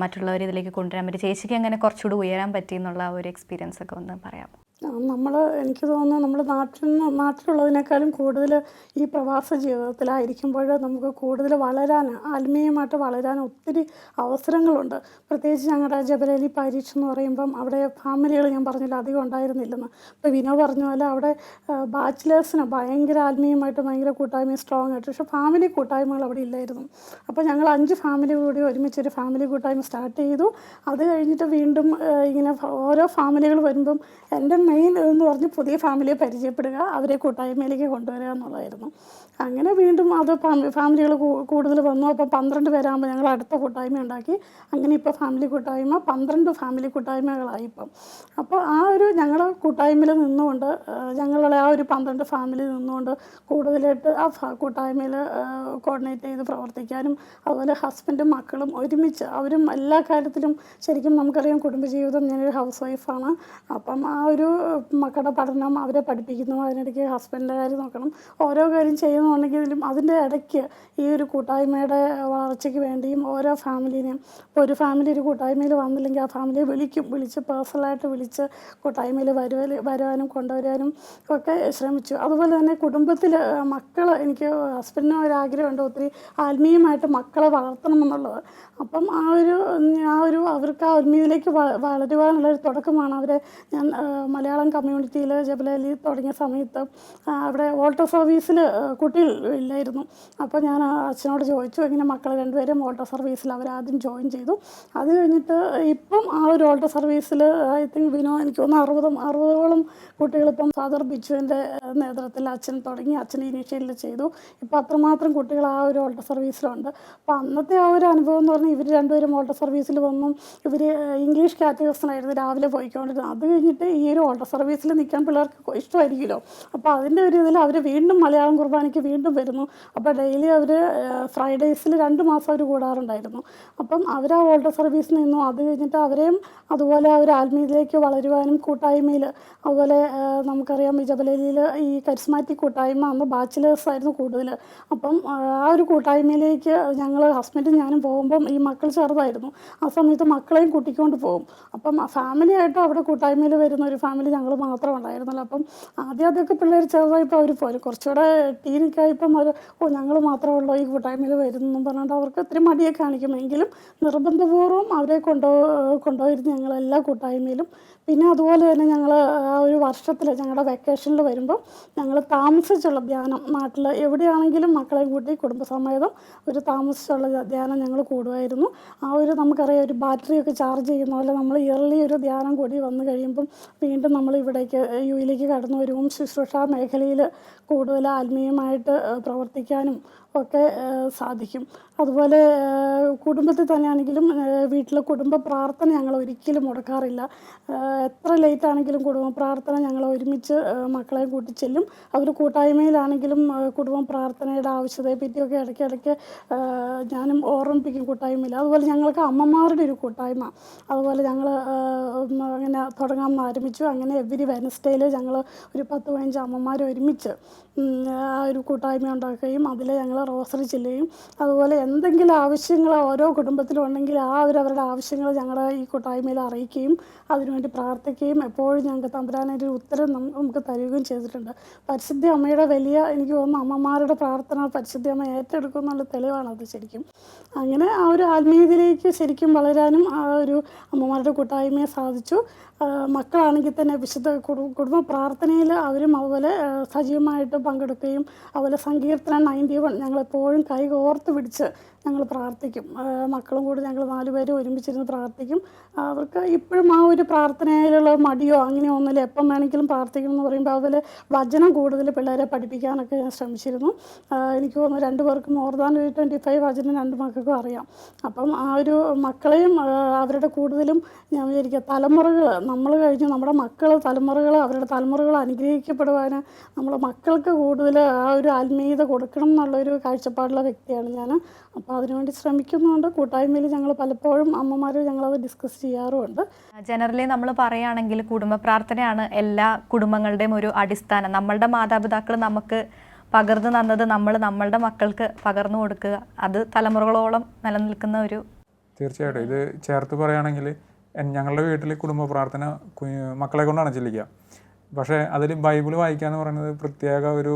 മറ്റുള്ളവർ ഇതിലേക്ക് കൊണ്ടുവരാൻ പറ്റി, ചേച്ചിക്ക് എങ്ങനെ കുറച്ചുകൂടി ഉയരാൻ പറ്റി എന്നുള്ള ഒരു എക്സ്പീരിയൻസ് ഒക്കെ ഒന്ന് പറയാം. എനിക്ക് തോന്നുന്നു നമ്മൾ നാട്ടിലുള്ളതിനേക്കാളും കൂടുതൽ ഈ പ്രവാസ ജീവിതത്തിലായിരിക്കുമ്പോൾ നമുക്ക് കൂടുതൽ വളരാൻ, ആത്മീയമായിട്ട് വളരാൻ ഒത്തിരി അവസരങ്ങളുണ്ട്. പ്രത്യേകിച്ച് ഞങ്ങളുടെ ജബലാലി പാരീഷ് എന്ന് പറയുമ്പം അവിടെ ഫാമിലികൾ ഞാൻ പറഞ്ഞില്ല അധികം ഉണ്ടായിരുന്നില്ലെന്ന്. ഇപ്പോൾ വിനോ പറഞ്ഞ പോലെ അവിടെ ബാച്ചിലേഴ്സിന് ഭയങ്കര ആത്മീയമായിട്ട് ഭയങ്കര കൂട്ടായ്മ സ്ട്രോങ് ആയിട്ട്, പക്ഷേ ഫാമിലി കൂട്ടായ്മകൾ അവിടെ ഇല്ലായിരുന്നു. അപ്പോൾ ഞങ്ങൾ 5 ഫാമിലി കൂടി ഒരുമിച്ചൊരു ഫാമിലി കൂട്ടായ്മ സ്റ്റാർട്ട് ചെയ്തു. അത് കഴിഞ്ഞിട്ട് വീണ്ടും ഇങ്ങനെ ഓരോ ഫാമിലികൾ വരുമ്പം എൻ്റെ മെയിൻ എന്ന് പറഞ്ഞ് പുതിയ ഫാമിലിയെ പരിചയപ്പെടുക, അവരെ കൂട്ടായ്മയിലേക്ക് കൊണ്ടുവരിക എന്നുള്ളതായിരുന്നു. അങ്ങനെ വീണ്ടും അത് ഫാമിലികൾ കൂടുതൽ വന്നു. അപ്പോൾ 12 പേരാകുമ്പോൾ ഞങ്ങൾ അടുത്ത കൂട്ടായ്മ ഉണ്ടാക്കി. അങ്ങനെ ഇപ്പോൾ ഫാമിലി കൂട്ടായ്മ 12 ഫാമിലി കൂട്ടായ്മകളായി ഇപ്പം. അപ്പോൾ ആ ഒരു ഞങ്ങളുടെ കൂട്ടായ്മയിൽ നിന്നുകൊണ്ട്, ഞങ്ങളുടെ ആ ഒരു 12 ഫാമിലി നിന്നുകൊണ്ട് കൂടുതലായിട്ട് ആ കൂട്ടായ്മയിൽ കോർഡിനേറ്റ് ചെയ്ത് പ്രവർത്തിക്കാനും, അതുപോലെ ഹസ്ബൻഡും മക്കളും ഒരുമിച്ച് അവരും എല്ലാ കാര്യത്തിലും, ശരിക്കും നമുക്കറിയാം കുടുംബജീവിതം, ഞാനൊരു ഹൗസ് വൈഫാണ്. അപ്പം ആ ഒരു മക്കളുടെ പഠനം, അവരെ പഠിപ്പിക്കുന്നു, അതിനിടയ്ക്ക് ഹസ്ബൻഡിൻ്റെ കാര്യം നോക്കണം, ഓരോ കാര്യം ചെയ്യുന്നുണ്ടെങ്കിലും അതിൻ്റെ ഇടയ്ക്ക് ഈ ഒരു കൂട്ടായ്മയുടെ വളർച്ചയ്ക്ക് വേണ്ടിയും ഓരോ ഫാമിലിനെയും, ഇപ്പോൾ ഒരു ഫാമിലി ഒരു കൂട്ടായ്മയിൽ വന്നില്ലെങ്കിൽ ആ ഫാമിലിയെ വിളിച്ച് പേഴ്സണലായിട്ട് വിളിച്ച് കൂട്ടായ്മയിൽ വരുവാനും കൊണ്ടുവരാനും ഒക്കെ ശ്രമിച്ചു. അതുപോലെ തന്നെ കുടുംബത്തിൽ മക്കൾ, എനിക്ക് ഹസ്ബൻഡിന് ഒരാഗ്രഹമുണ്ട് ഒത്തിരി ആത്മീയമായിട്ട് മക്കളെ വളർത്തണമെന്നുള്ളത്. അപ്പം ആ ഒരു അവർക്ക് ആ ആത്മീയതയിലേക്ക് വളരുവാനുള്ളൊരു തുടക്കമാണ് അവരെ ഞാൻ മലയാളം കമ്മ്യൂണിറ്റിയിൽ ജബലാലി തുടങ്ങിയ സമയത്ത് അവിടെ ഓൾട്ടോ സർവീസിൽ കുട്ടികൾ ഇല്ലായിരുന്നു. അപ്പോൾ ഞാൻ അച്ഛനോട് ചോദിച്ചു, ഇങ്ങനെ മക്കൾ 2 പേരും ഓൾട്ടോ സർവീസിൽ അവരാദ്യം ജോയിൻ ചെയ്തു. അത് കഴിഞ്ഞിട്ട് ഇപ്പം ആ ഒരു ഓൾട്ടോ സർവീസിൽ ഐ തിങ്ക് വിനോ എനിക്ക് തോന്നുന്നു 60ഓളം കുട്ടികളിപ്പം ഫാദർ ബിജുവിൻ്റെ നേതൃത്വത്തിൽ അച്ഛൻ തുടങ്ങി, അച്ഛൻ ഇനീഷ്യലിൽ ചെയ്തു. ഇപ്പോൾ അത്രമാത്രം കുട്ടികൾ ആ ഒരു ഓൾട്ടോ സർവീസിലുണ്ട്. അപ്പോൾ അന്നത്തെ ആ ഒരു അനുഭവം എന്ന് പറഞ്ഞാൽ ഇവർ 2 പേരും ഓൾട്ടോ സർവീസിൽ വന്നു. ഇവർ ഇംഗ്ലീഷ് കാറ്റഗറീസിനായിരുന്നു രാവിലെ പോയിക്കൊണ്ടിരുന്നത്. അത് കഴിഞ്ഞിട്ട് ഈ ഒരു ഓൾട്ടോ സർവീസിൽ നിൽക്കാൻ പിള്ളേർക്ക് ഇഷ്ടമായിരിക്കുമല്ലോ. അപ്പോൾ അതിൻ്റെ ഒരു ഇതിൽ അവർ വീണ്ടും മലയാളം കുർബാനയ്ക്ക് വീണ്ടും വരുന്നു. അപ്പോൾ ഡെയിലി അവർ ഫ്രൈഡേയ്സിൽ 2 മാസം അവർ കൂടാറുണ്ടായിരുന്നു. അപ്പം അവർ ആ ഓൾട്ടോ സർവീസിൽ നിന്നു. അത് കഴിഞ്ഞിട്ട് അവരെയും അതുപോലെ അവർ ആത്മീയതയിലേക്ക് വളരുവാനും കൂട്ടായ്മയിൽ, അതുപോലെ നമുക്കറിയാം ഈ ജബലാലിയിൽ ഈ കരിസ്മാറ്റിക് കൂട്ടായ്മ അന്ന് ബാച്ചിലേഴ്സായിരുന്നു കൂടുതൽ. അപ്പം ആ ഒരു കൂട്ടായ്മയിലേക്ക് ഞങ്ങൾ ഹസ്ബൻഡും ഞാനും പോകുമ്പം ഈ മക്കൾ ചെറുതായിരുന്നു. ആ സമയത്ത് മക്കളെയും കൂട്ടിക്കൊണ്ട് പോകും. അപ്പം ഫാമിലിയായിട്ട് അവിടെ കൂട്ടായ്മയിൽ വരുന്ന ഒരു ഫാമിലി കൂട്ടായ്മയിൽ ഞങ്ങൾ മാത്രം ഉണ്ടായിരുന്നല്ലോ. അപ്പം ആദ്യമൊക്കെ പിള്ളേർ ചെറുതായപ്പോൾ അവർ പോരും, കുറച്ചുകൂടെ ടീനൊക്കെ ആയപ്പം അവർ ഞങ്ങൾ മാത്രമുള്ളൂ ഈ കൂട്ടായ്മയിൽ വരുന്നെന്നും പറഞ്ഞുകൊണ്ട് അവർക്ക് ഒത്തിരി മടിയൊക്കെ കാണിക്കുമെങ്കിലും നിർബന്ധപൂർവ്വം അവരെ കൊണ്ടുപോയിരുന്നു ഞങ്ങൾ എല്ലാ കൂട്ടായ്മയിലും. പിന്നെ അതുപോലെ തന്നെ ഞങ്ങൾ ആ ഒരു വർഷത്തിൽ ഞങ്ങളുടെ വെക്കേഷനിൽ വരുമ്പോൾ ഞങ്ങൾ താമസിച്ചുള്ള ധ്യാനം, നാട്ടിൽ എവിടെയാണെങ്കിലും മക്കളെയും കൂട്ടി കുടുംബസമേതം ഒരു താമസിച്ചുള്ള ധ്യാനം ഞങ്ങൾ കൂടുമായിരുന്നു. ആ ഒരു നമുക്കറിയാം ഒരു ബാറ്ററിയൊക്കെ ചാർജ് ചെയ്യുന്ന പോലെ നമ്മൾ ഇയർലി ഒരു ധ്യാനം കൂടി വന്നു കഴിയുമ്പം വീണ്ടും നമ്മൾ ഇവിടേക്ക് യുയിലേക്ക് കടന്നു വരുമ്പം ശുശ്രൂഷ മേഖലയിൽ കൂടുതൽ ആത്മീയമായിട്ട് പ്രവർത്തിക്കാനും ഒക്കെ സാധിക്കും. അതുപോലെ കുടുംബത്തിൽ തന്നെയാണെങ്കിലും വീട്ടിലെ കുടുംബ പ്രാർത്ഥന ഞങ്ങൾ ഒരിക്കലും മുടക്കാറില്ല. എത്ര ലേറ്റ് ആണെങ്കിലും കുടുംബ പ്രാർത്ഥന ഞങ്ങൾ ഒരുമിച്ച് മക്കളെ കൂട്ടിച്ചെല്ലും. അവർ കൂട്ടായ്മയിലാണെങ്കിലും കുടുംബ പ്രാർത്ഥനയുടെ ആവശ്യതയെ പറ്റിയൊക്കെ ഇടയ്ക്കിടയ്ക്ക് ഞാനും ഓർമ്മിപ്പിക്കും കൂട്ടായ്മയിൽ. അതുപോലെ ഞങ്ങൾക്ക് അമ്മമാരുടെ ഒരു കൂട്ടായ്മ അതുപോലെ ഞങ്ങൾ അങ്ങനെ തുടങ്ങാമെന്ന് ആരംഭിച്ചു. അങ്ങനെ എവരി വെനസ്ഡേയിൽ ഞങ്ങൾ ഒരു 10-15 അമ്മമാർ ഒരുമിച്ച് ആ ഒരു കൂട്ടായ്മ ഉണ്ടാക്കുകയും അതിൽ ഞങ്ങൾ റോസറി ചെല്ലുകയും അതുപോലെ എന്തെങ്കിലും ആവശ്യങ്ങൾ ഓരോ കുടുംബത്തിലും ഉണ്ടെങ്കിൽ അവരവരുടെ ആവശ്യങ്ങൾ ഞങ്ങളുടെ ഈ കൂട്ടായ്മയിൽ അറിയിക്കുകയും അതിനുവേണ്ടി പ്രാർത്ഥിക്കുകയും എപ്പോഴും ഞങ്ങൾക്ക് തമ്പുരാനൊരു ഉത്തരം നമുക്ക് തരികയും ചെയ്തിട്ടുണ്ട്. പരിശുദ്ധ അമ്മയുടെ വലിയ എനിക്ക് തോന്നുന്നു അമ്മമാരുടെ പ്രാർത്ഥന പരിശുദ്ധ അമ്മ ഏറ്റെടുക്കും എന്നുള്ള തെളിവാണത് ശരിക്കും. അങ്ങനെ ആ ഒരു ആത്മീയതയിലേക്ക് ശരിക്കും വളരാനും ആ ഒരു അമ്മമാരുടെ കൂട്ടായ്മയെ സാധിച്ചു. മക്കളാണെങ്കിൽ തന്നെ വിശുദ്ധ കുടുംബ പ്രാർത്ഥനയിൽ അവരും അതുപോലെ സജീവമായിട്ട് പങ്കെടുക്കുകയും അതുപോലെ സങ്കീർത്തനം 91 ഞങ്ങളെപ്പോഴും കൈ കോർത്ത് പിടിച്ച് ഞങ്ങൾ പ്രാർത്ഥിക്കും. മക്കളും കൂടി ഞങ്ങൾ 4 പേരും ഒരുമിച്ചിരുന്ന് പ്രാർത്ഥിക്കും. അവർക്ക് ഇപ്പോഴും ആ ഒരു പ്രാർത്ഥനയിലുള്ള മടിയോ അങ്ങനെ ഒന്നുമില്ല, എപ്പം വേണമെങ്കിലും പ്രാർത്ഥിക്കണം എന്ന് പറയുമ്പോൾ അതുപോലെ വചനം കൂടുതൽ പിള്ളേരെ പഠിപ്പിക്കാനൊക്കെ ഞാൻ ശ്രമിച്ചിരുന്നു. എനിക്ക് തോന്നുന്നു 2 പേർക്കും മോർ ദാൻ 25 വചനം 2 മക്കൾക്കും അറിയാം. അപ്പം ആ ഒരു മക്കളെയും അവരുടെ കൂടുതലും ഞാൻ വിചാരിക്കുക തലമുറകൾ നമ്മൾ കഴിഞ്ഞ് നമ്മുടെ തലമുറകൾ അവരുടെ തലമുറകൾ അനുഗ്രഹിക്കപ്പെടുവാൻ നമ്മൾ മക്കൾക്ക് കൂടുതൽ ആ ഒരു ആത്മീയത കൊടുക്കണം എന്നുള്ളൊരു കാഴ്ചപ്പാടുള്ള വ്യക്തിയാണ് ഞാൻ. അപ്പോൾ അതിനുവേണ്ടി ശ്രമിക്കുന്നുണ്ട്. കൂട്ടായ്മയിൽ ഞങ്ങൾ പലപ്പോഴും അമ്മമാർ ഞങ്ങളത് ഡിസ്കസ് ചെയ്യാറുമുണ്ട്. ജനറലി നമ്മൾ പറയുകയാണെങ്കിൽ കുടുംബ പ്രാർത്ഥനയാണ് എല്ലാ കുടുംബങ്ങളുടെയും ഒരു അടിസ്ഥാനം. നമ്മളുടെ മാതാപിതാക്കൾ നമുക്ക് പകർന്നു തന്നത് നമ്മൾ നമ്മളുടെ മക്കൾക്ക് പകർന്നു കൊടുക്കുക, അത് തലമുറകളോളം നിലനിൽക്കുന്ന ഒരു. തീർച്ചയായിട്ടും ഇത് ചേർത്ത് പറയുകയാണെങ്കിൽ ഞങ്ങളുടെ വീട്ടിൽ കുടുംബ പ്രാർത്ഥന മക്കളെ കൊണ്ടാണ് ചെല്ലിക്കുക. പക്ഷേ അതിൽ ബൈബിൾ വായിക്കുക എന്ന് പറയുന്നത് പ്രത്യേക ഒരു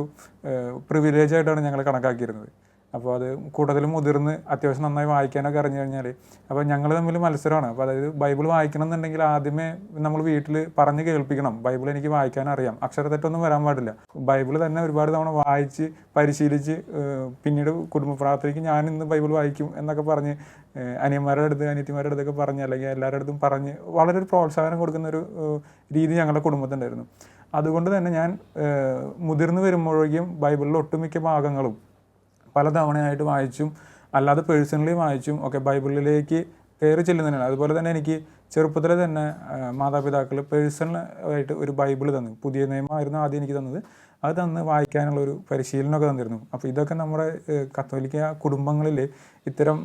പ്രിവിലേജ് ആയിട്ടാണ് ഞങ്ങൾ കണക്കാക്കിയിരുന്നത്. അപ്പോൾ അത് കൂടുതലും മുതിർന്ന് അത്യാവശ്യം നന്നായി വായിക്കാനൊക്കെ അറിഞ്ഞു കഴിഞ്ഞാൽ അപ്പോൾ ഞങ്ങൾ തമ്മിൽ മത്സരമാണ്. അപ്പോൾ അതായത് ബൈബിൾ വായിക്കണം എന്നുണ്ടെങ്കിൽ ആദ്യമേ നമ്മൾ വീട്ടിൽ പറഞ്ഞ് കേൾപ്പിക്കണം, ബൈബിൾ എനിക്ക് വായിക്കാൻ അറിയാം, അക്ഷരത്തെറ്റൊന്നും വരാൻ പാടില്ല. ബൈബിൾ തന്നെ ഒരുപാട് തവണ വായിച്ച് പരിശീലിച്ച് പിന്നീട് കുടുംബ പ്രാർത്ഥനയ്ക്ക് ഞാൻ ഇന്ന് ബൈബിൾ വായിക്കും എന്നൊക്കെ പറഞ്ഞ് അനിയന്മാരുടെ അടുത്ത് അനിയത്തിമാരുടെ അടുത്തൊക്കെ പറഞ്ഞ് അല്ലെങ്കിൽ എല്ലാവരുടെ അടുത്തും പറഞ്ഞ് വളരെ ഒരു പ്രോത്സാഹനം കൊടുക്കുന്നൊരു രീതി ഞങ്ങളുടെ കുടുംബത്തിനുണ്ടായിരുന്നു. അതുകൊണ്ട് തന്നെ ഞാൻ മുതിർന്ന് വരുമ്പോഴേക്കും ബൈബിളിലെ ഒട്ടുമിക്ക ഭാഗങ്ങളും പല തവണയായിട്ട് വായിച്ചും അല്ലാതെ പേഴ്സണലി വായിച്ചും ഒക്കെ ബൈബിളിലേക്ക് കയറി ചെല്ലുന്നതിനാണ്. അതുപോലെ തന്നെ എനിക്ക് ചെറുപ്പത്തിൽ തന്നെ മാതാപിതാക്കൾ പേഴ്സണലായിട്ട് ഒരു ബൈബിൾ തന്നു. പുതിയ നിയമമായിരുന്നു ആദ്യം എനിക്ക് തന്നത്. അത് തന്ന് വായിക്കാനുള്ളൊരു പരിശീലനമൊക്കെ തന്നിരുന്നു. അപ്പോൾ ഇതൊക്കെ നമ്മുടെ കത്തോലിക്ക കുടുംബങ്ങളിൽ ഇത്തരം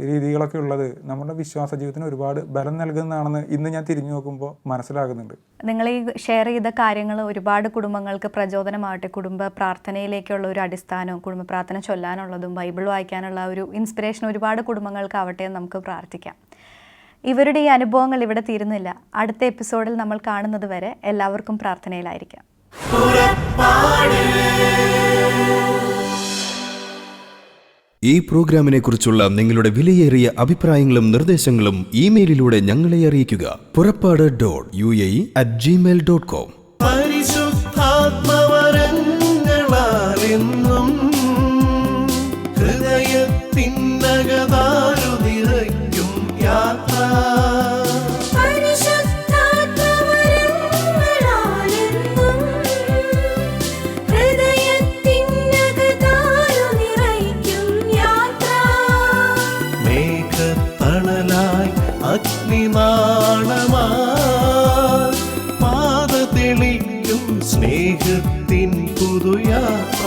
രീതികളൊക്കെ ഉള്ളത് നമ്മുടെ വിശ്വാസ ജീവിതത്തിന് ഒരുപാട് ബലം നൽകുന്നതാണെന്ന് ഇന്ന് ഞാൻ തിരിഞ്ഞു നോക്കുമ്പോൾ മനസ്സിലാകുന്നുണ്ട്. നിങ്ങൾ ഈ ഷെയർ ചെയ്ത കാര്യങ്ങൾ ഒരുപാട് കുടുംബങ്ങൾക്ക് പ്രചോദനമാവട്ടെ. കുടുംബ പ്രാർത്ഥനയിലേക്കുള്ള ഒരു അടിസ്ഥാനവും കുടുംബ പ്രാർത്ഥന ചൊല്ലാനുള്ളതും ബൈബിൾ വായിക്കാനുള്ള ഒരു ഇൻസ്പിറേഷൻ ഒരുപാട് കുടുംബങ്ങൾക്കാവട്ടെ എന്ന് നമുക്ക് പ്രാർത്ഥിക്കാം. ഇവരുടെ ഈ അനുഭവങ്ങൾ ഇവിടെ തീരുന്നില്ല. അടുത്ത എപ്പിസോഡിൽ നമ്മൾ കാണുന്നത് വരെ എല്ലാവർക്കും പ്രാർത്ഥനയിലായിരിക്കാം. ഈ പ്രോഗ്രാമിനെ കുറിച്ചുള്ള നിങ്ങളുടെ വിലയേറിയ അഭിപ്രായങ്ങളും നിർദ്ദേശങ്ങളും ഇമെയിലിലൂടെ ഞങ്ങളെ അറിയിക്കുക. purappadu.uae@gmail.com. പരിശുദ്ധാത്മവരങ്ങളാലെന്നും ഹൃദയത്തിനകതാരു നിറയ്ക്കും യാത്ര. അഗ്നിനാളമായി പാത തെളിക്കും സ്നേഹത്തിൻ പുതുയാത്ര.